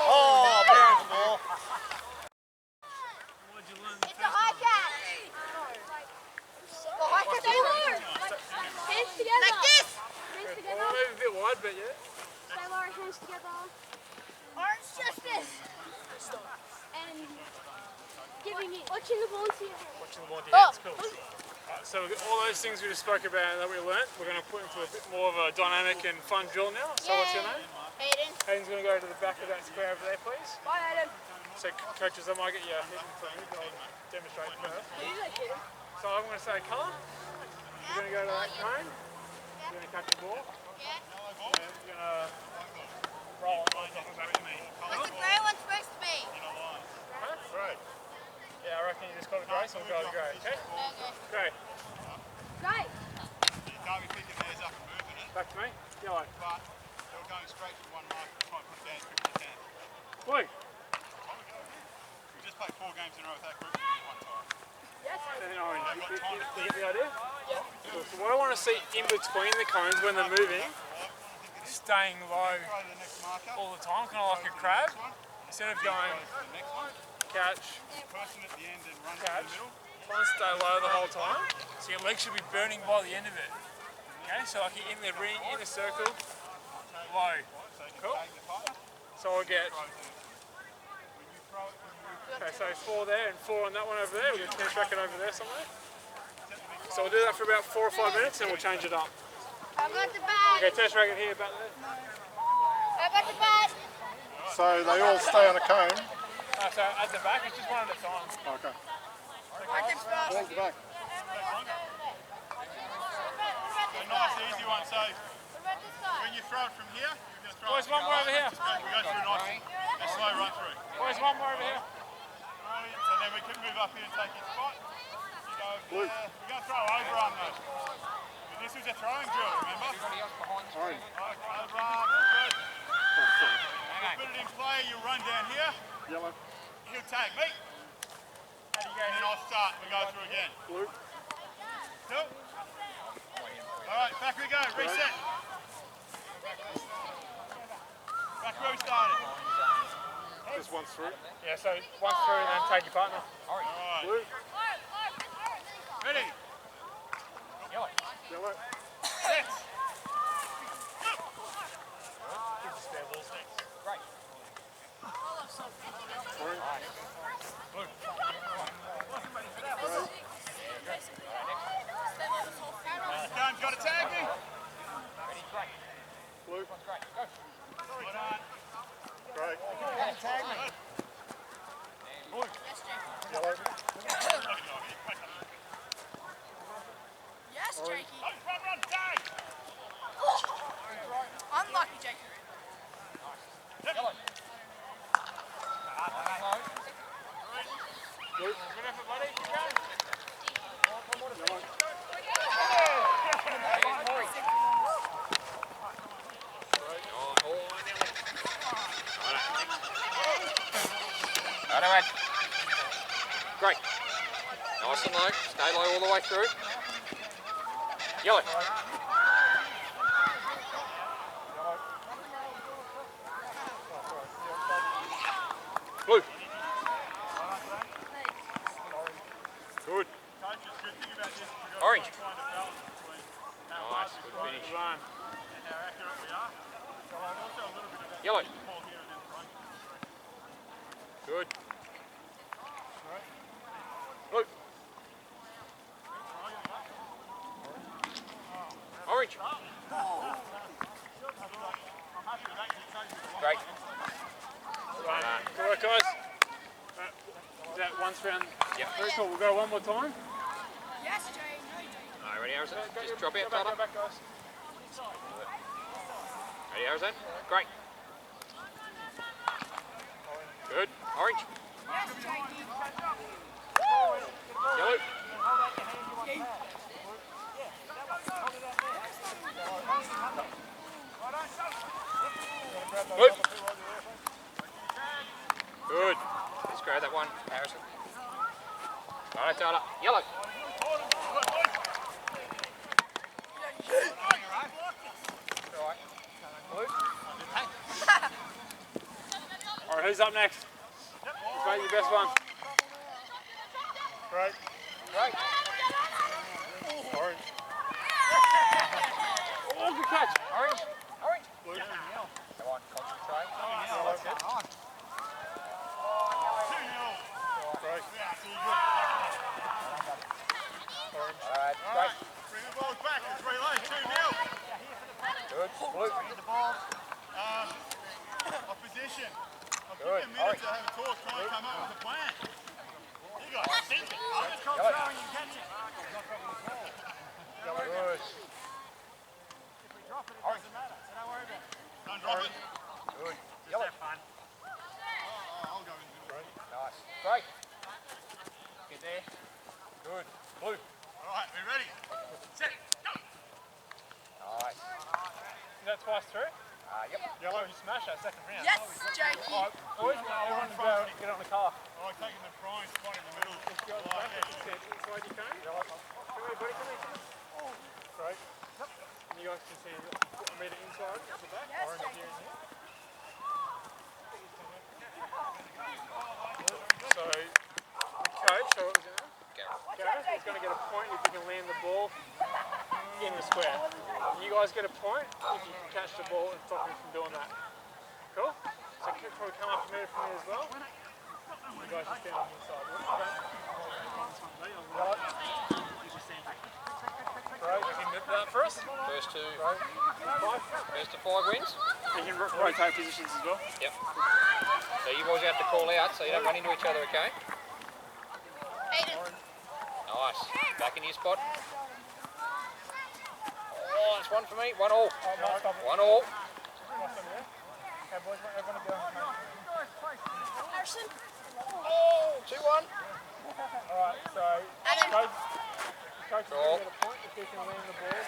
Oh, parents ball. It's a high catch. The high catch. Stay low. Hands together. Like this. Hands together. Maybe a bit wide, but yeah. Stay low. Hands together. Orange justice. And giving it. Watching the ball to you. Watching the ball dance, cool. So we've got all those things we just spoke about that we learnt, we're going to put into a bit more of a dynamic and fun drill now. So what's your name? Hayden. Hayden's going to go to the back of that square over there, please. Bye, Hayden. So coaches, I might get you hitting for me, but I'll demonstrate first. So I'm going to say colour. You're going to go to that cone. You're going to catch the ball. Yeah. And you're going to roll on top of that with me. What's the grey one supposed to be? Huh? Great. Yeah, I reckon you just got a grey, so we'll go with grey, okay? Great. Great. You can't be picking theirs up and moving it, Back to me. Yellow. but they were going straight to one mark and try and put it down as quick as you can. Blue. We just played 4 games in a row with that group at one time. And then orange. You get the idea? Yeah. Cool. So what I want to see in between the cones when they're moving, staying low Throw to the next marker. all the time, kind of like a crab. Instead of going The next one. catch, Person at the end and run to catch, the middle. try and stay low the whole time. So your legs should be burning by the end of it. Okay, so like you're in the ring, in the circle, low. Cool. So I'll get, okay, so 4 there and 4 on that one over there. We'll get tennis racket over there somewhere. So we'll do that for about 4 or 5 minutes and we'll change it up. I've got the bat. Okay, tennis racket here, back there. I've got the bat. So they all stay on a cone. So at the back, it's just one at a time. Okay. Ball's the back. A nice easy one. So What about this side? when you throw it from here, you're going to throw Boys, it. one more over here. We go through a nice a slow run through. Boys, one more over here. So then we can move up here and take your spot. You go over there. We're going to throw overarm though. This was a throwing drill, remember? Orange. Overarm, good. You put it in play, you run down here. Yellow. He'll tag me. And then I'll start. We go through again. Blue. Cool. Alright, back we go. Reset. Back where we started. Just once through. Yeah, so once through and then take your partner. Alright. Blue. Ready? Yellow. Set. Got to tag me. Blue. Well done. Great. Blue. Yellow. Yes, Jakey. Run, tag. Unlucky, Jakey. Good effort, buddy. Keep going. Righto, Ed. Great. Nice and low. Stay low all the way through. Yellow. Blue. Good. Orange. Nice. Good finish. Run. Yellow. Good. Blue. Orange. Great. Run. Good work, guys. Is that once round? Yep. Very cool. We'll go one more time. Yes, Jay. No, Jay. Alright, ready, Arizona? Just drop out, Go Tyler. back, guys. Ready, Arizona? Great. Good. Orange. Yes, Jakey. Yellow. Blue. Good. Let's grab that one, Harrison. All right, Tyler. Yellow. All right. Blue. All right, who's up next? Let's make your best one. Right. Great. Orange. Oh, good catch. Orange. Orange. Blue. Come on, concentrate. Right. Orange. All right, great. Bring the balls back. It's relay. 2-0. Good. Blue. Opposition. I'll Good. give you a minute to have a talk, try and come up with a plan. You guys think it. Yellow. Good. Don't drop it. Good. Yellow. I'll go in the middle. Nice. Great. Get there. Good. Blue. All right, we ready? Set. Go. Nice. Is that twice through? Yep. Yellow, you smashed that second round. Yes, Jakey. Boys, everyone go get on the car. I like taking the prime spot in the middle. Inside you came. Come here, buddy, come here. Great. And you guys can see a metre inside at the back. Yes, Orange Jakey. here and here. So, coach, so what was it now? Gareth is going to get a point if you can land the ball in the square. You guys get a point if you can catch the ball and stop him from doing that. Cool? So probably come up a metre from me as well. You guys just stand on the inside. Great, you can nip that for us. First to Five. 5 wins. You can rotate positions as well. Yep. So you boys have to call out so you don't run into each other, okay? Aiden. Nice. Back in your spot. Oh, that's one for me. 1 all. 1 all. Okay, boys, everyone go. Harrison. Oh, 2-1. Alright, so Adam. coach is going to get a point if he can land the ball.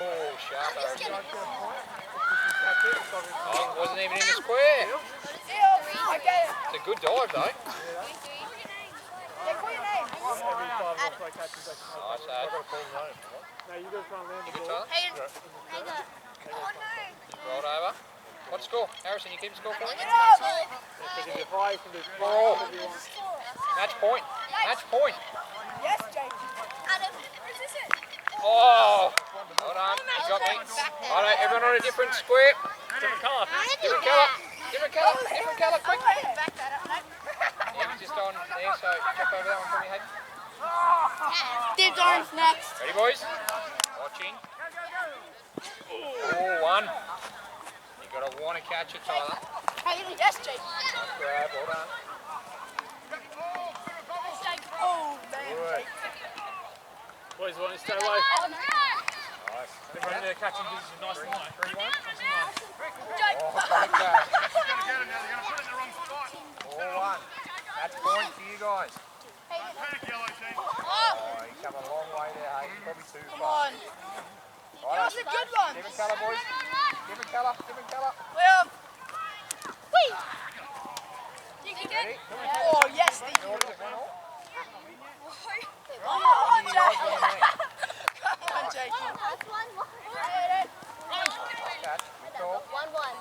Oh, sharp. Coach get a point if he can catch it. Stop him from Oh, wasn't even in the square. I get it. It's a good dive though. Yeah, call your name. every 5 or play catches. They can make Nice, it. Ad. No, you guys try and land You the good, ball. Tyler? Hayden. Rolled over. What score? Harrison, you keep score for me? If you can do high, you can do Oh. whatever you want. Match point. Match point. Yes, Jakey. Adam. Oh. Hold on. You got me. All right, everyone on a different square. Different colour. Different colour. Different colour. Different colour. Quick. Back that up. Yeah, just on there, so jump over that one for me, Hayden. Dibs orange next. Ready, boys? Watching. Oh, 1. You gotta want to catch it, Tyler. Yes, Jakey. Nice grab. Well done. Oh, man. Good. Boys, want to stay away. Nice. Everyone in their catching position, nice and high. 3-1. Oh, great catch. You're going to get it now. You're going to put it in the wrong spot. 4-1. Match point for you guys. Don't panic, yellow team. Oh, you come a long way there, Hayden. Probably too Come far. on. That Right, was a good one. different colour, boys. Different colour. Different colour. Well, Ready? oh, yes, Steve. What is it? 1 all? Come on, You guys Jakey. on there. Come on, Jakey. Nice catch. Good call. 1-1.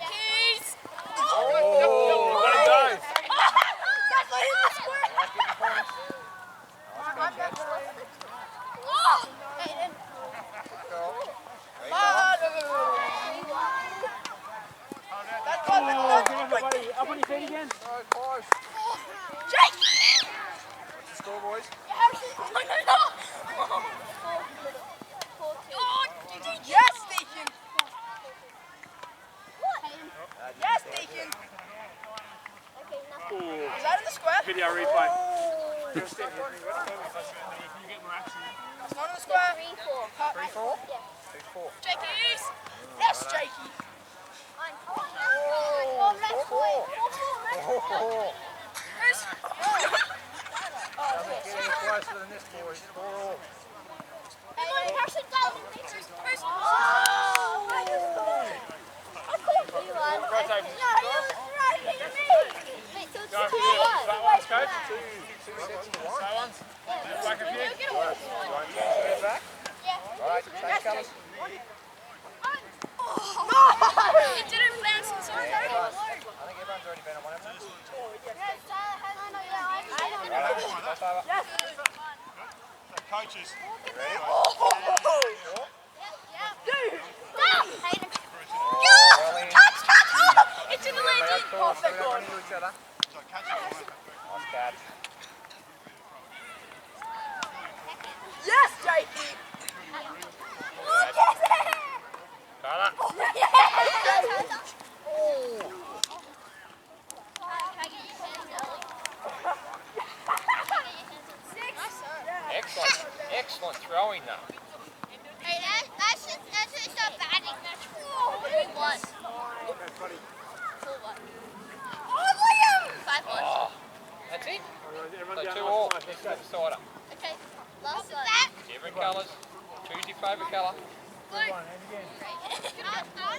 Keys. Oh, Let it go. That's not in the square. Nice getting points. Nice catch. Aiden. Good call. Great Ah, colour. no, no, no, no. That's Oh, one. get everybody up on your feet again. So close. Jakey. What's the score, boys? Yes, Deacon. Yes, Deacon. Is that in the square? Video replay. Oh, Just sit here. You get more action. it's not in the square. 3-4. 3-4? Yeah. 2-4. Jakey's. Yes, Jakey. Oh, 4-4. 4-4. pass over. Yes. So coaches. Dude. Hayden. Rolling. Catch, catch. Oh, it's in the Loud landing. calls, Oh, so we thank don't run God. into each other. So catch. Nice catch. Yes, Jakey. Look at it. Tyler. Yes. Excellent. Excellent throwing though. Hey, that's just a batting. That's what? 5 1. Oh, that's it. Everyone So down 2 last all. side. Let's go cider. Okay. Last that. Different colours. Choose your favourite colour. Good. I want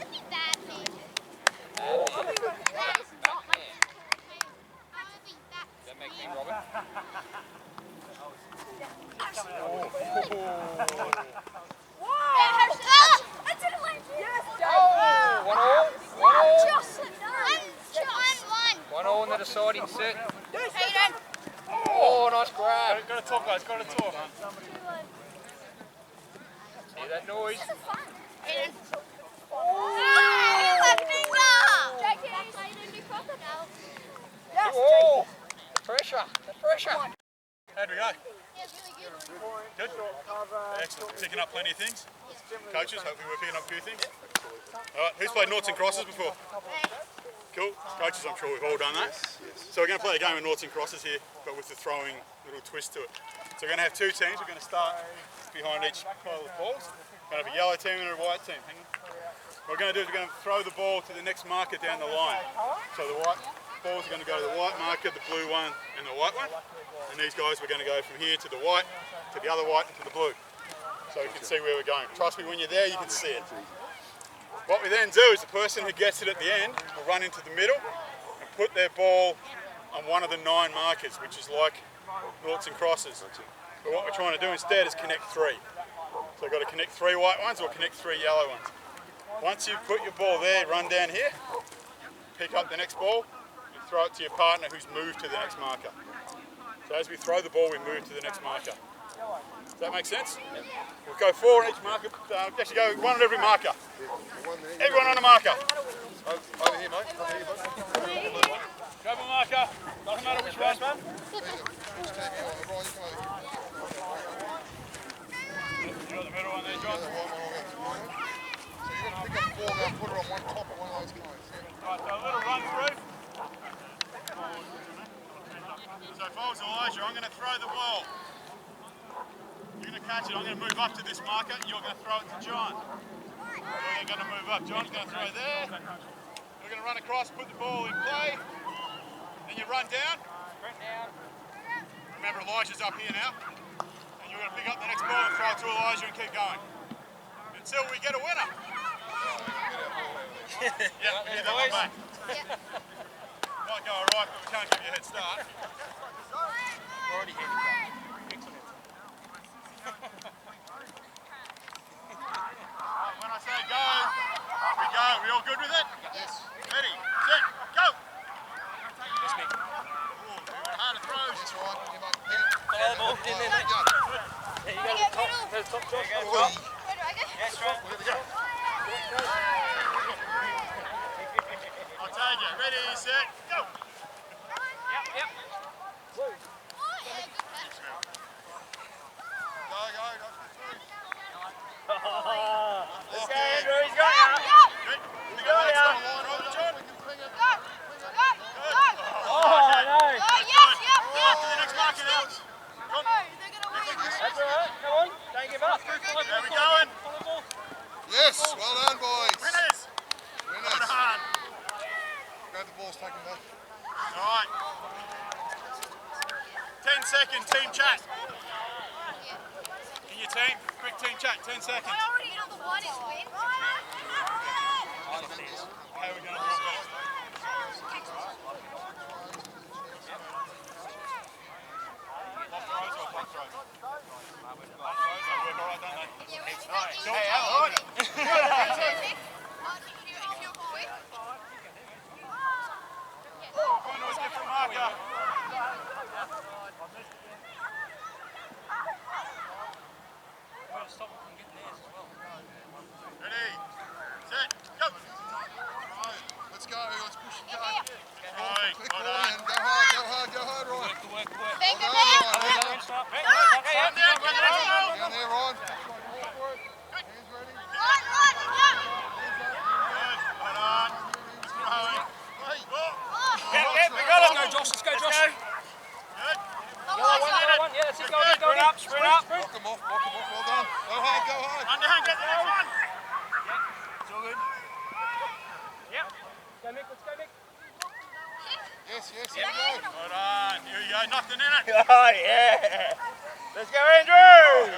to be Batman. And That is not my yeah. I want to be Batman. Does that make me Robin? It's in the landing. Yes, Oh, 1 all. 1 all. Just I'm 1 all in the deciding set. Hayden. Oh, nice grab. Got to talk, guys. Got to talk. Hear that noise? Hayden. Oh, my finger. Jackie, Hayden, you crocodile. 2 all. The pressure. The pressure. How'd we go? Yeah, really good. Good? Excellent. Picking up plenty of things. Coaches, hopefully we're picking up a few things. Alright, who's played noughts and crosses before? Cool. Coaches, I'm sure we've all done that. So we're going to play a game of noughts and crosses here, but with the throwing little twist to it. So we're going to have 2 teams. We're going to start behind each pile of balls. We're going to have a yellow team and a white team. Hang on. What we're going to do is we're going to throw the ball to the next marker down the line. So the white balls are going to go to the white marker, the blue one and the white one. And these guys, we're going to go from here to the white, to the other white and to the blue. So we can see where we're going. Trust me, when you're there, you can see it. What we then do is the person who gets it at the end will run into the middle and put their ball on one of the 9 markers, which is like noughts and crosses. But what we're trying to do instead is connect 3. So we've got to connect 3 white ones or connect 3 yellow ones. Once you've put your ball there, run down here, pick up the next ball and throw it to your partner who's moved to the next marker. So as we throw the ball, we move to the next marker. Does that make sense? We'll go 4 on each marker. Actually go 1 on every marker. Everyone on a marker. Over here, mate. Over here, mate. Grab a marker. Doesn't matter which one. Ryan, you come over here. You got the middle one there, John. So you're going to pick up the ball now, put it on one top of one of those guys. Right, so a little run through. So if I was Elijah, I'm going to throw the ball. You're going to catch it. I'm going to move up to this marker. You're going to throw it to John. You're going to move up. John's going to throw there. We're going to run across, put the ball in play. Then you run down. Remember, Elijah's up here now. And you're going to pick up the next ball and throw it to Elijah and keep going. Until we get a winner. Yeah, give that one back. Might go alright, but we can't give you a head start. Already hit. When I say go, we go. We all good with it? Yes. Ready, set, go! Yes, Mick. Harder throws. That's right. You might hit it. Follow the ball in there, mate. There you go, the top. There's top shot. There you go, Oi. top. Yeah, straight. I'll tag you. Ready, set, go! Yep. Go, go, go. Let's go, Andrew. He's got it. Good. Pick up the next one. Line over, John. Oh, no. Up to the next marker now. Come on. That's all right. Come on. Don't give up. There we going. Yes, well done, boys. Winners. Well Winners. done. Grab the balls, take them back. All right. 10 seconds, team chat. In your team, quick team chat, 10 seconds. How are we going to do it? Lock throws or block throws? Lock throws, they work all right, don't they? Hey, how are you? Go into a different marker. Down there, Ryan. Go for it. Hands ready. Let's go, Josh. Yellow one. Yeah, that's it. Go up. Sprint up. Block them off. Well done. Go hard. Underhand, get the next one. It's all good. Yep. Go, Mick. Let's go, Mick. Yes, here we go. Well done. Here you go. Nothing in it. Oh, yeah. Let's go, Andrew.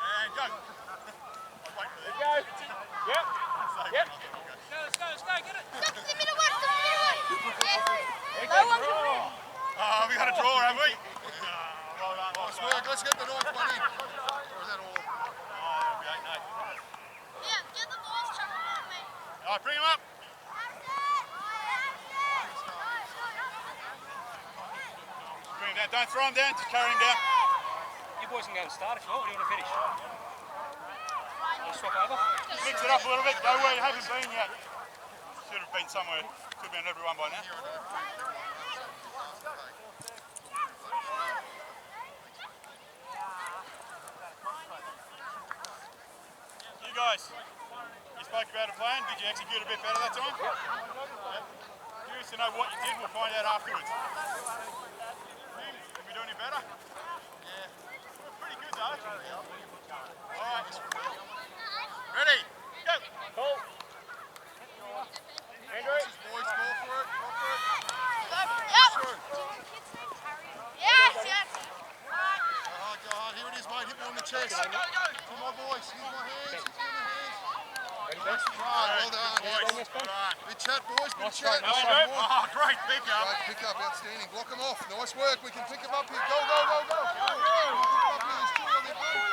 And go. I'll wait for Let's that. go. Yep. Yep. Stop the middle one. No one can win. Oh, we got a draw, have we? Well done. Nice work. Let's get the ninth one in. Or is that all? That'll be 8 and 8. Yeah, get the boys chucking on me. All right, bring him up. Bring him down. Don't throw him down. Just carry him down. You boys can go and start if you want. What do you want to finish? Swap over. Mix it up a little bit. Go where you haven't been yet. Should have been somewhere. Could have been everyone by now. You guys, you spoke about a plan. Did you execute a bit better that time? Yep. Curious to know what you did. We'll find out afterwards. Did we do any better? Yeah. We're pretty good though. All right. Ready? Go. Cool. Andrew. Boys, go for it. Yep. Yes. Go hard. Here it is, mate. Hit me on the chest. To my voice. Use my hands. That's right. Well done. Boys, well done. Big chat, boys. Big chat. Oh, great pick up. Great pick up. Outstanding. Block them off. Nice work. We can pick them up here. Go. Pick them up here. There's two on their boat.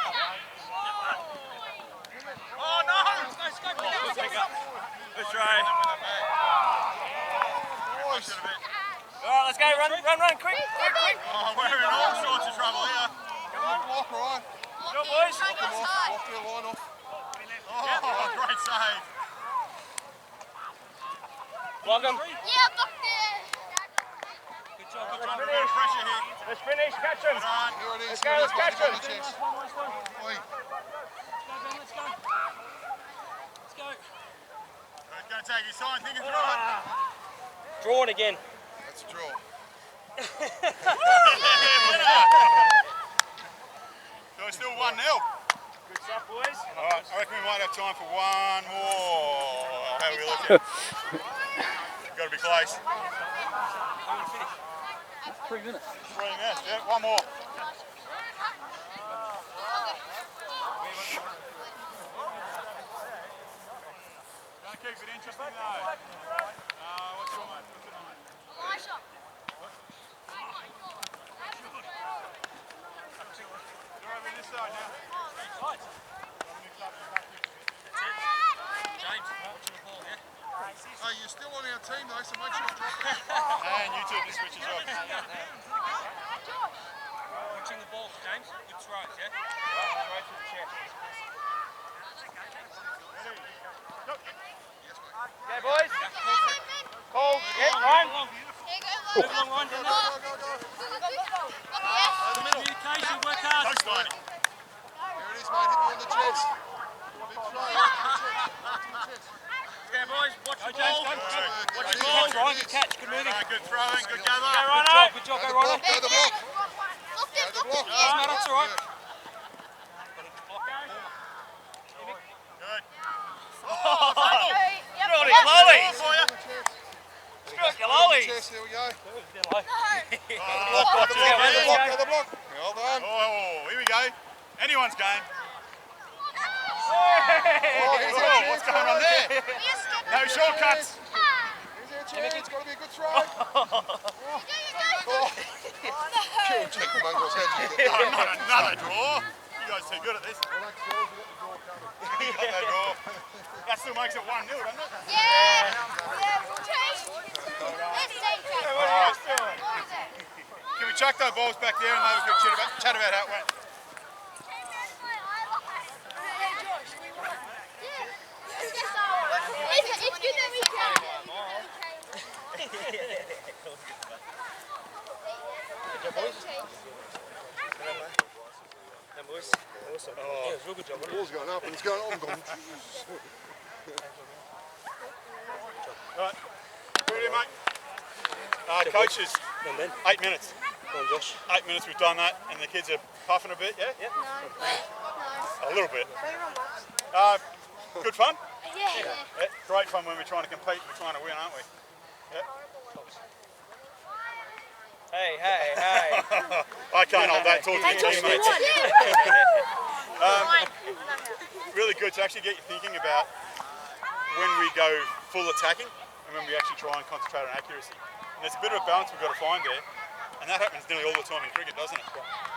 Oh, no. Pick up. That's right. Boys. All right, let's go. Run. Quick. Oh, we're in all sorts of trouble here. Block, Ryan. Go, boys. Block them off. Block their line off. Oh, great save. Block them. Yeah, fuck this. Good job. Under a bit of pressure here. Let's finish. Catch them. Well done. Here it is. Let's go. Let's catch them. Oi. It's going to take his time. Think it's right. Drawn again. That's a draw. So it's still 1-0. Good stuff, boys. All right, I reckon we might have time for one more. How are we looking? Got to be close. 3 minutes. 3 minutes, yeah, one more. Don't keep it interesting though. What's your name? You're over this side now. Hey, you're still on our team though, so make sure you drop it. And you two can switch us off. Watching the ball, James. Good throws, yeah? Right through the chest. Okay, boys. Cole, get Ryan. Long line, didn't it? Communication, work hard. Close line. Here it is, mate. Hit me on the chest. Big throw. Chest. Okay, boys. Watch the ball. Watch the ball. Ryan, good catch. Good moving. Good throwing, good gather. Go, Ryan. Good job. Go, Ryan. Go the block. Go the block. No, that's all right. Good. Good on his lollies. For you. Stroke your lollies. Chest, here we go. Block, Go the block. Well done. Oh, here we go. Anyone's game. Oh, here's our chance. What's going on there? No shortcuts. Here's our chance. It's got to be a good throw. Kill check the mongrel's head. Oh, not another draw. You guys are too good at this. Relax, girls. We got the draw coming. Got that draw. That still makes it 1-0, doesn't it? Can we chuck those balls back there and have a good chat about how it went? It's good that we can. Boys. Awesome. Oh. Yeah, it was a real good job. The ball's going up and it's going on. Right. Ready, mate? Coaches, Done, Ben. 8 minutes. Go on, Josh. 8 minutes we've done that, and the kids are puffing a bit, yeah? Yep. A little bit. Good fun? Yeah, great fun when we're trying to compete, we're trying to win, aren't we? Yeah. Hey. I can't hold that, talk to your teammates. Really good to actually get you thinking about when we go full attacking and when we actually try and concentrate on accuracy. And there's a bit of a balance we've got to find there, and that happens nearly all the time in cricket, doesn't it?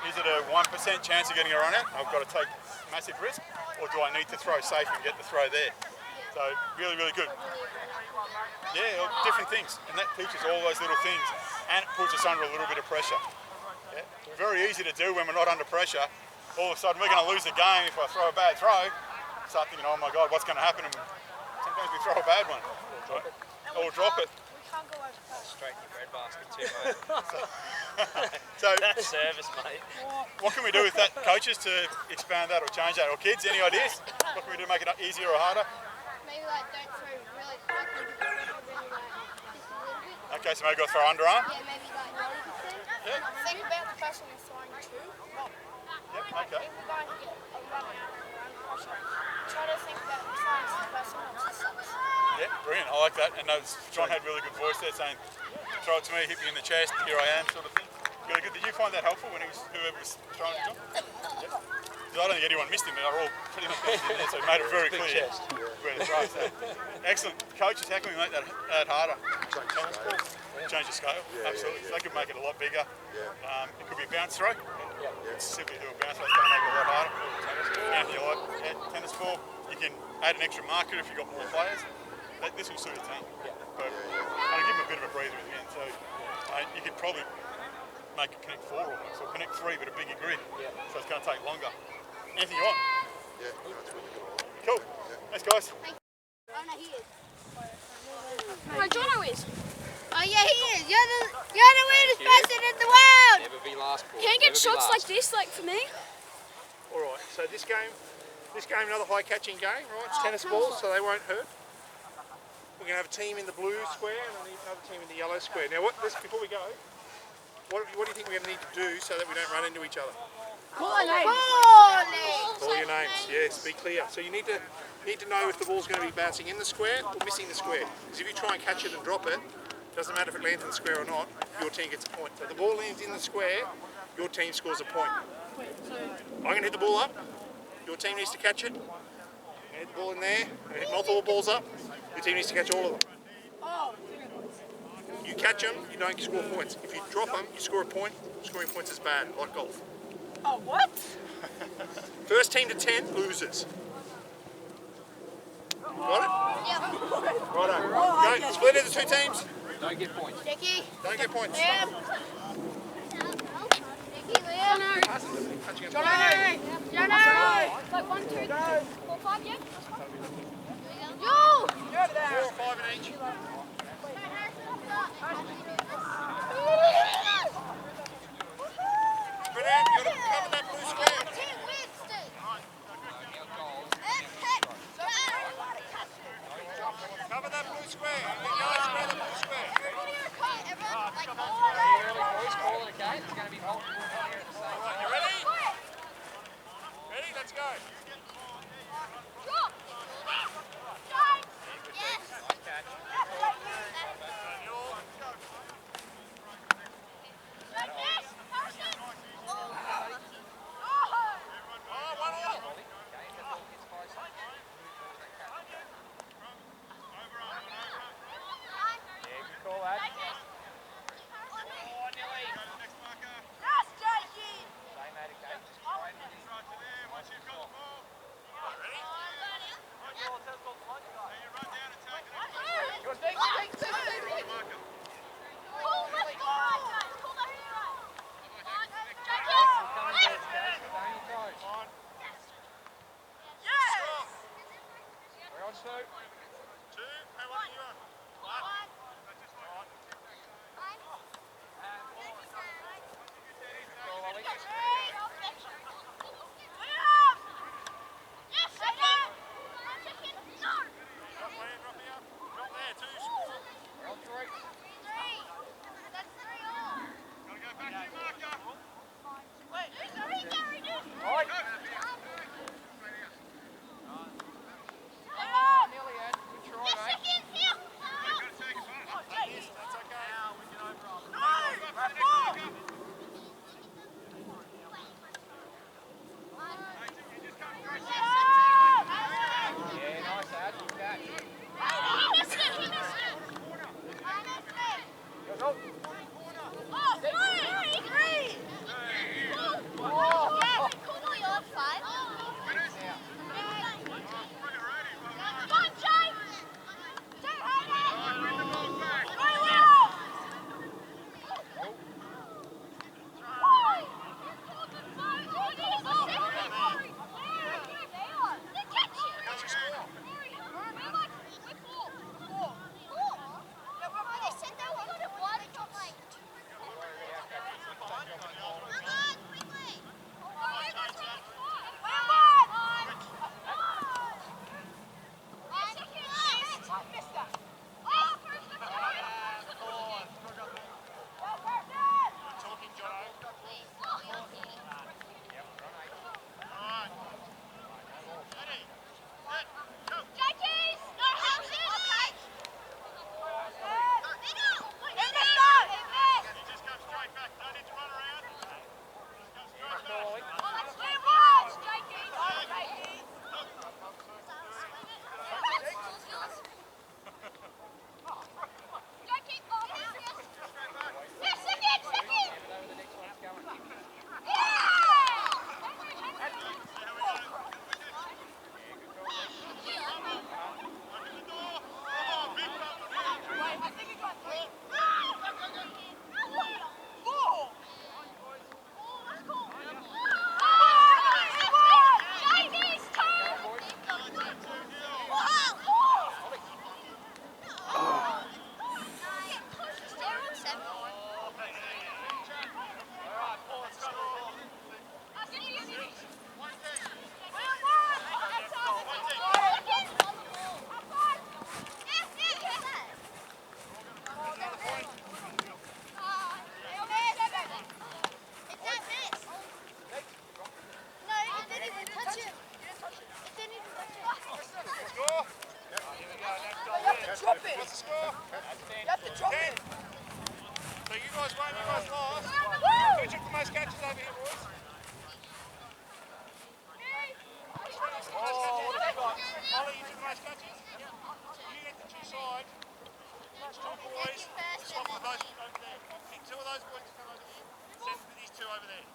Is it a 1% chance of getting a run out? I've got to take massive risk, or do I need to throw safe and get the throw there? So really, really good. Yeah, different things, and that teaches all those little things, and it puts us under a little bit of pressure. Yeah? Very easy to do when we're not under pressure. All of a sudden we're going to lose the game if I throw a bad throw. Start thinking, oh my God, what's going to happen? And sometimes we throw a bad one. Or drop it. Straight in your bread basket too, mate. So That's service, mate. what can we do with that, coaches, to expand that or change that? Or kids, any ideas? What can we do to make it easier or harder? Maybe like don't throw really quickly, but really like just a little bit. Okay, so maybe go throw underarm? Yeah, maybe like 90%. Yeah. Think about the person you're throwing to. Yep, okay. If we're going to get a run out or run pressure, try to think about the throwing to the person else. Yeah, brilliant. I like that. And John had really good voice there saying, throw it to me, hit me in the chest, here I am, sort of thing. Really good. Did you find that helpful when whoever was throwing it to John? Yep. Because I don't think anyone missed him. They were all pretty much in there, so he made it very clear where to throw. So, excellent. Coaches, how can we make that harder? Change the scale. Absolutely. They could make it a lot bigger. It could be a bounce throw. Simply do a bounce throw, it's going to make it a lot harder. Anything you like, tennis ball. You can add an extra marker if you've got more players. This will suit a team. But I'll give them a bit of a breather at the end. So you could probably make it connect 4 almost, or connect 3 but a bigger grid. So it's going to take longer. Anything you want? Yeah, that's really good. Cool. Thanks, guys. Oh no, he is. No, Jono is. Oh yeah, he is. You're the weirdest person in the world. Never be last, Paul. Can you get Never be shots last. like this, like for me? All right, so this game, another high catching game, right? It's tennis balls, so they won't hurt. We're going to have a team in the blue square and another team in the yellow square. Now, before we go, what do you think we're going to need to do so that we don't run into each other? Call our names. Call your names, yes, be clear. So you need to know if the ball's going to be bouncing in the square or missing the square. Because if you try and catch it and drop it, doesn't matter if it lands in the square or not, your team gets a point. So if the ball lands in the square, your team scores a point. I'm going to hit the ball up, your team needs to catch it. Hit the ball in there, hit multiple balls up, your team needs to catch all of them. You catch them, you don't score points. If you drop them, you score a point. Scoring points is bad, like golf. Oh, what? First team to 10 loses. Got it? Yep. Righto. Go, split into 2 teams. Don't get points. Jackie. Don't get points. Liam. Jackie, Liam. Jono. Jono. Like 1, 2, 3, 4, 5, yeah? Yo! 4 or 5 in each. Brilliant, you've got to cover that blue square. Cover that blue square. The yellow square, the blue square. Alright, you ready? Ready? Let's go. Call that. Yes, Drop it. What's the score? You have to drop 10. it. So you guys won, you guys lost. Who took the most catches over here, boys? Ollie, you took the most catches? You get the two sides. Two boys. Swap with those over there. Pick two of those boys to come over here. Send these two over there.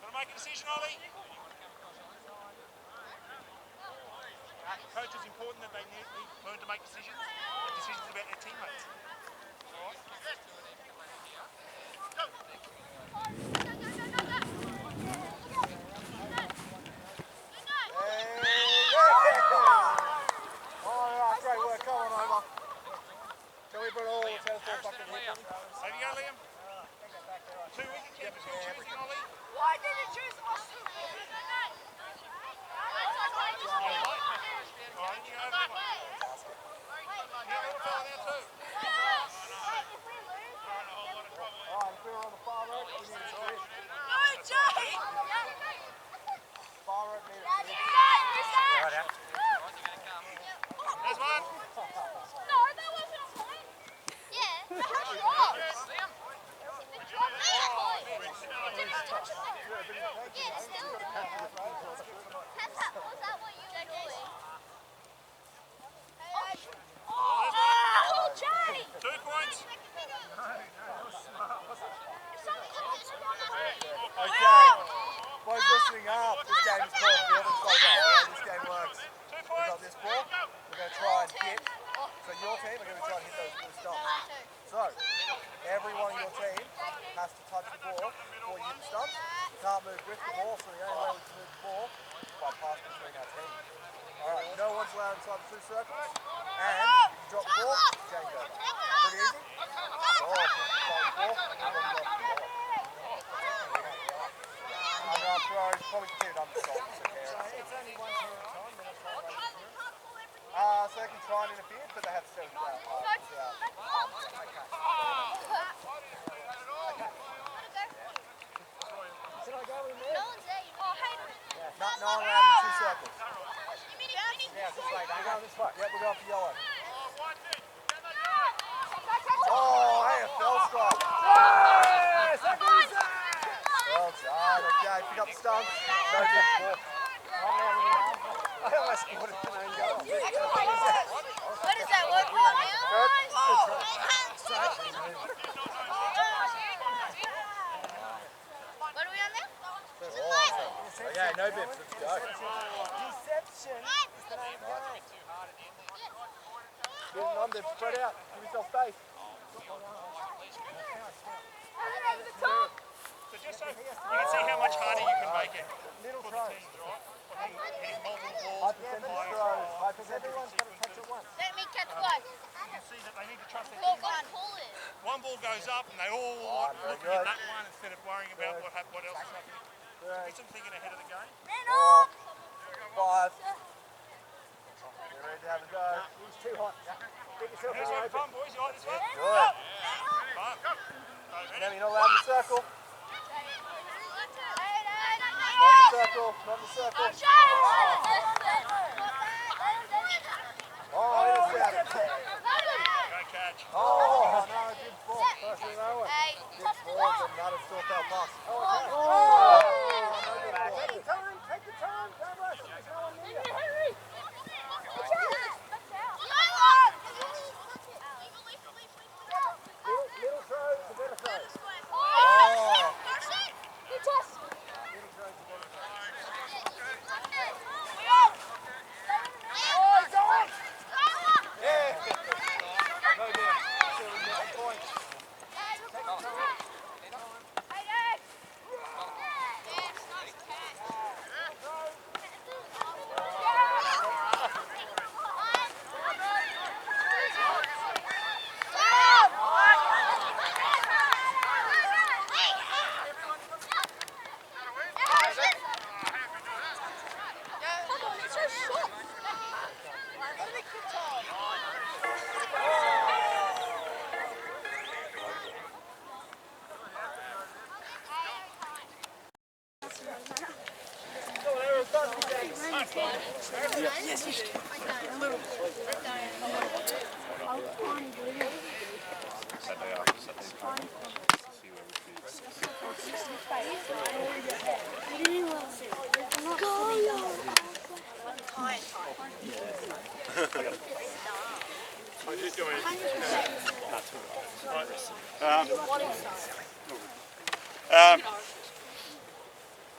Gonna make a decision, Ollie? Coach, it's important that they learn to make decisions. And decisions about their teammates. All right? Alright, great work. Come on over. Can we put all the tennis balls back in here? There you go, Liam. Two wicket keepers. Who's choosing, Ollie? Why did you choose us? Alright, you go over there. You got a little fella there too. Alright, if we're on the far road, we need a switch. No, Jay! Far road, need a switch. There's one. No, that wasn't a point. Yeah, that was yours. It's your point. It didn't touch it. Yeah, still. Was that what you were doing? Oh, Jay! 2 points. Okay, boys listening up, this game is called Field and Soccer. This game works. 2 We've points. got this ball, we're going to try and hit, so your team are going to try and hit those blue stumps. So, every one of your team has to touch the ball before you hit the stumps. You can't move with the ball, so the only way we can move the ball is by passing between our teams. Alright, no one's allowed inside the 2 circles, and if you drop the ball, change over. Pretty easy? Oh, if you control the ball, everyone drops the ball. Under-arm throws, probably considered undershot, so it's only one throw at a time, then it's not right. So they can try and interfere, but they have to stay without arms. Should I go in there? No one's there. No one around in 2 circles. Yeah, this way. We're going this way. Yep, we're going for yellow. Oh, hey, a fell strike. Yes! Well done. Okay, pick up the stumps. No big ball. I almost scored it in an own goal. What is that? What now? Yeah, no bips. Let's go. Deception is the name of the game. Get it on, Bib. Spread out. Give yourself space. So just so you can see how much harder you can make it for the teams, right? By hitting multiple balls. High percentage. Everyone's got to touch it once. Let me catch one. You can see that they need to trust their Look, teammates. one, pull it. One ball goes up and they all looking at that one instead of worrying about what else is happening. Get them thinking ahead of the game. 5. Get ready to have a go. He's too hot. Get yourself Who's in having fun, boys? You like this one? Good. Fun. Now you're not allowed in the circle. Hey, Not in the circle. Not in the circle. Oh, intercept. Go catch. Oh, no, good ball. First thing I went. Good ball, but not a still fell pass. Oh, no good ball. Take your time. Take your time. Don't rush. There's no one near you. Little throw is a better throw. Oh.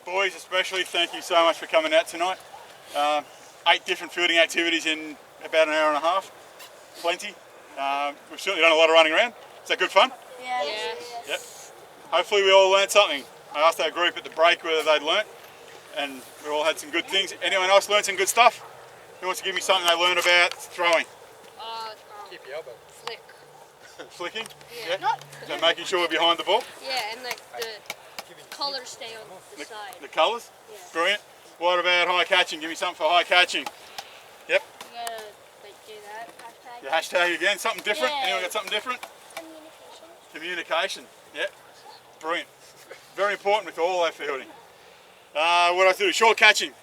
Boys especially, thank you so much for coming out tonight. 8 different fielding activities in about an hour and a half. Plenty. We've certainly done a lot of running around. Is that good fun? Yeah. Yep. Hopefully we all learned something. I asked our group at the break whether they'd learnt, and we all had some good things. Anyone else learn some good stuff? Who wants to give me something they learned about throwing? Keep your elbow. Flick. Flicking? Yeah. So making sure we're behind the ball? Yeah, and like the colours stay on the side. The colours? Yeah. Brilliant. What about high catching? Give me something for high catching. Yep. You gotta like do that. Your hashtag again. Something different? Yeah. Anyone got something different? Communication. Yep. Brilliant. Very important with all our fielding. What else do? Short catching.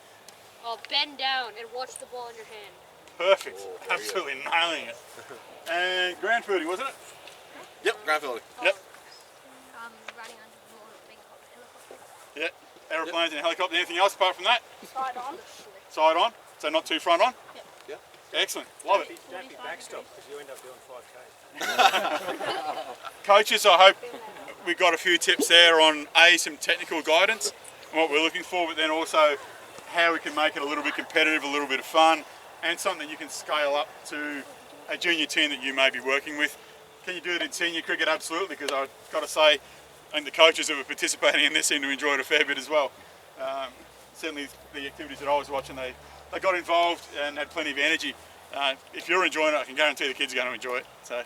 Oh, bend down and watch the ball in your hand. Perfect. Absolutely nailing it. And ground fielding, wasn't it? Yep, ground fielding. Yep. Running under the ball, being a helicopter. Yep. Aeroplanes and helicopters. Anything else apart from that? Side on. Side on. So not too front on? Yep. Excellent. Love it. Don't be backstop because you end up doing 5K. Coaches, I hope we got a few tips there on some technical guidance and what we're looking for, but then also how we can make it a little bit competitive, a little bit of fun, and something you can scale up to a junior team that you may be working with. Can you do it in senior cricket? Absolutely, because I've got to say, I think the coaches that were participating in this seem to enjoy it a fair bit as well. Certainly the activities that I was watching, they got involved and had plenty of energy. If you're enjoying it, I can guarantee the kids are going to enjoy it. So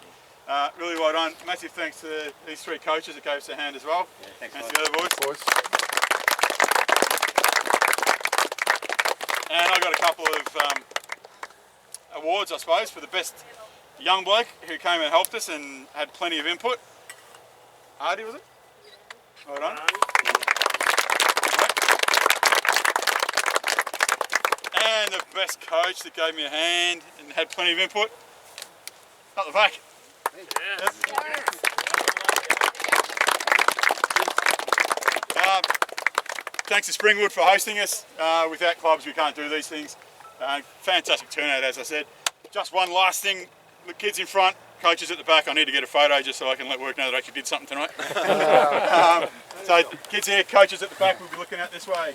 really well done. Massive thanks to these 3 coaches that gave us a hand as well. Yeah, thanks, to the other boys. And I got a couple of awards, I suppose, for the best young bloke who came and helped us and had plenty of input. Artie, was it? Well done. And the best coach that gave me a hand and had plenty of input. Up the back. Yep. Thanks to Springwood for hosting us. Without clubs we can't do these things. Fantastic turnout, as I said. Just one last thing, the kids in front, coaches at the back. I need to get a photo just so I can let work know that I actually did something tonight. So kids here, coaches at the back, we'll be looking at this way.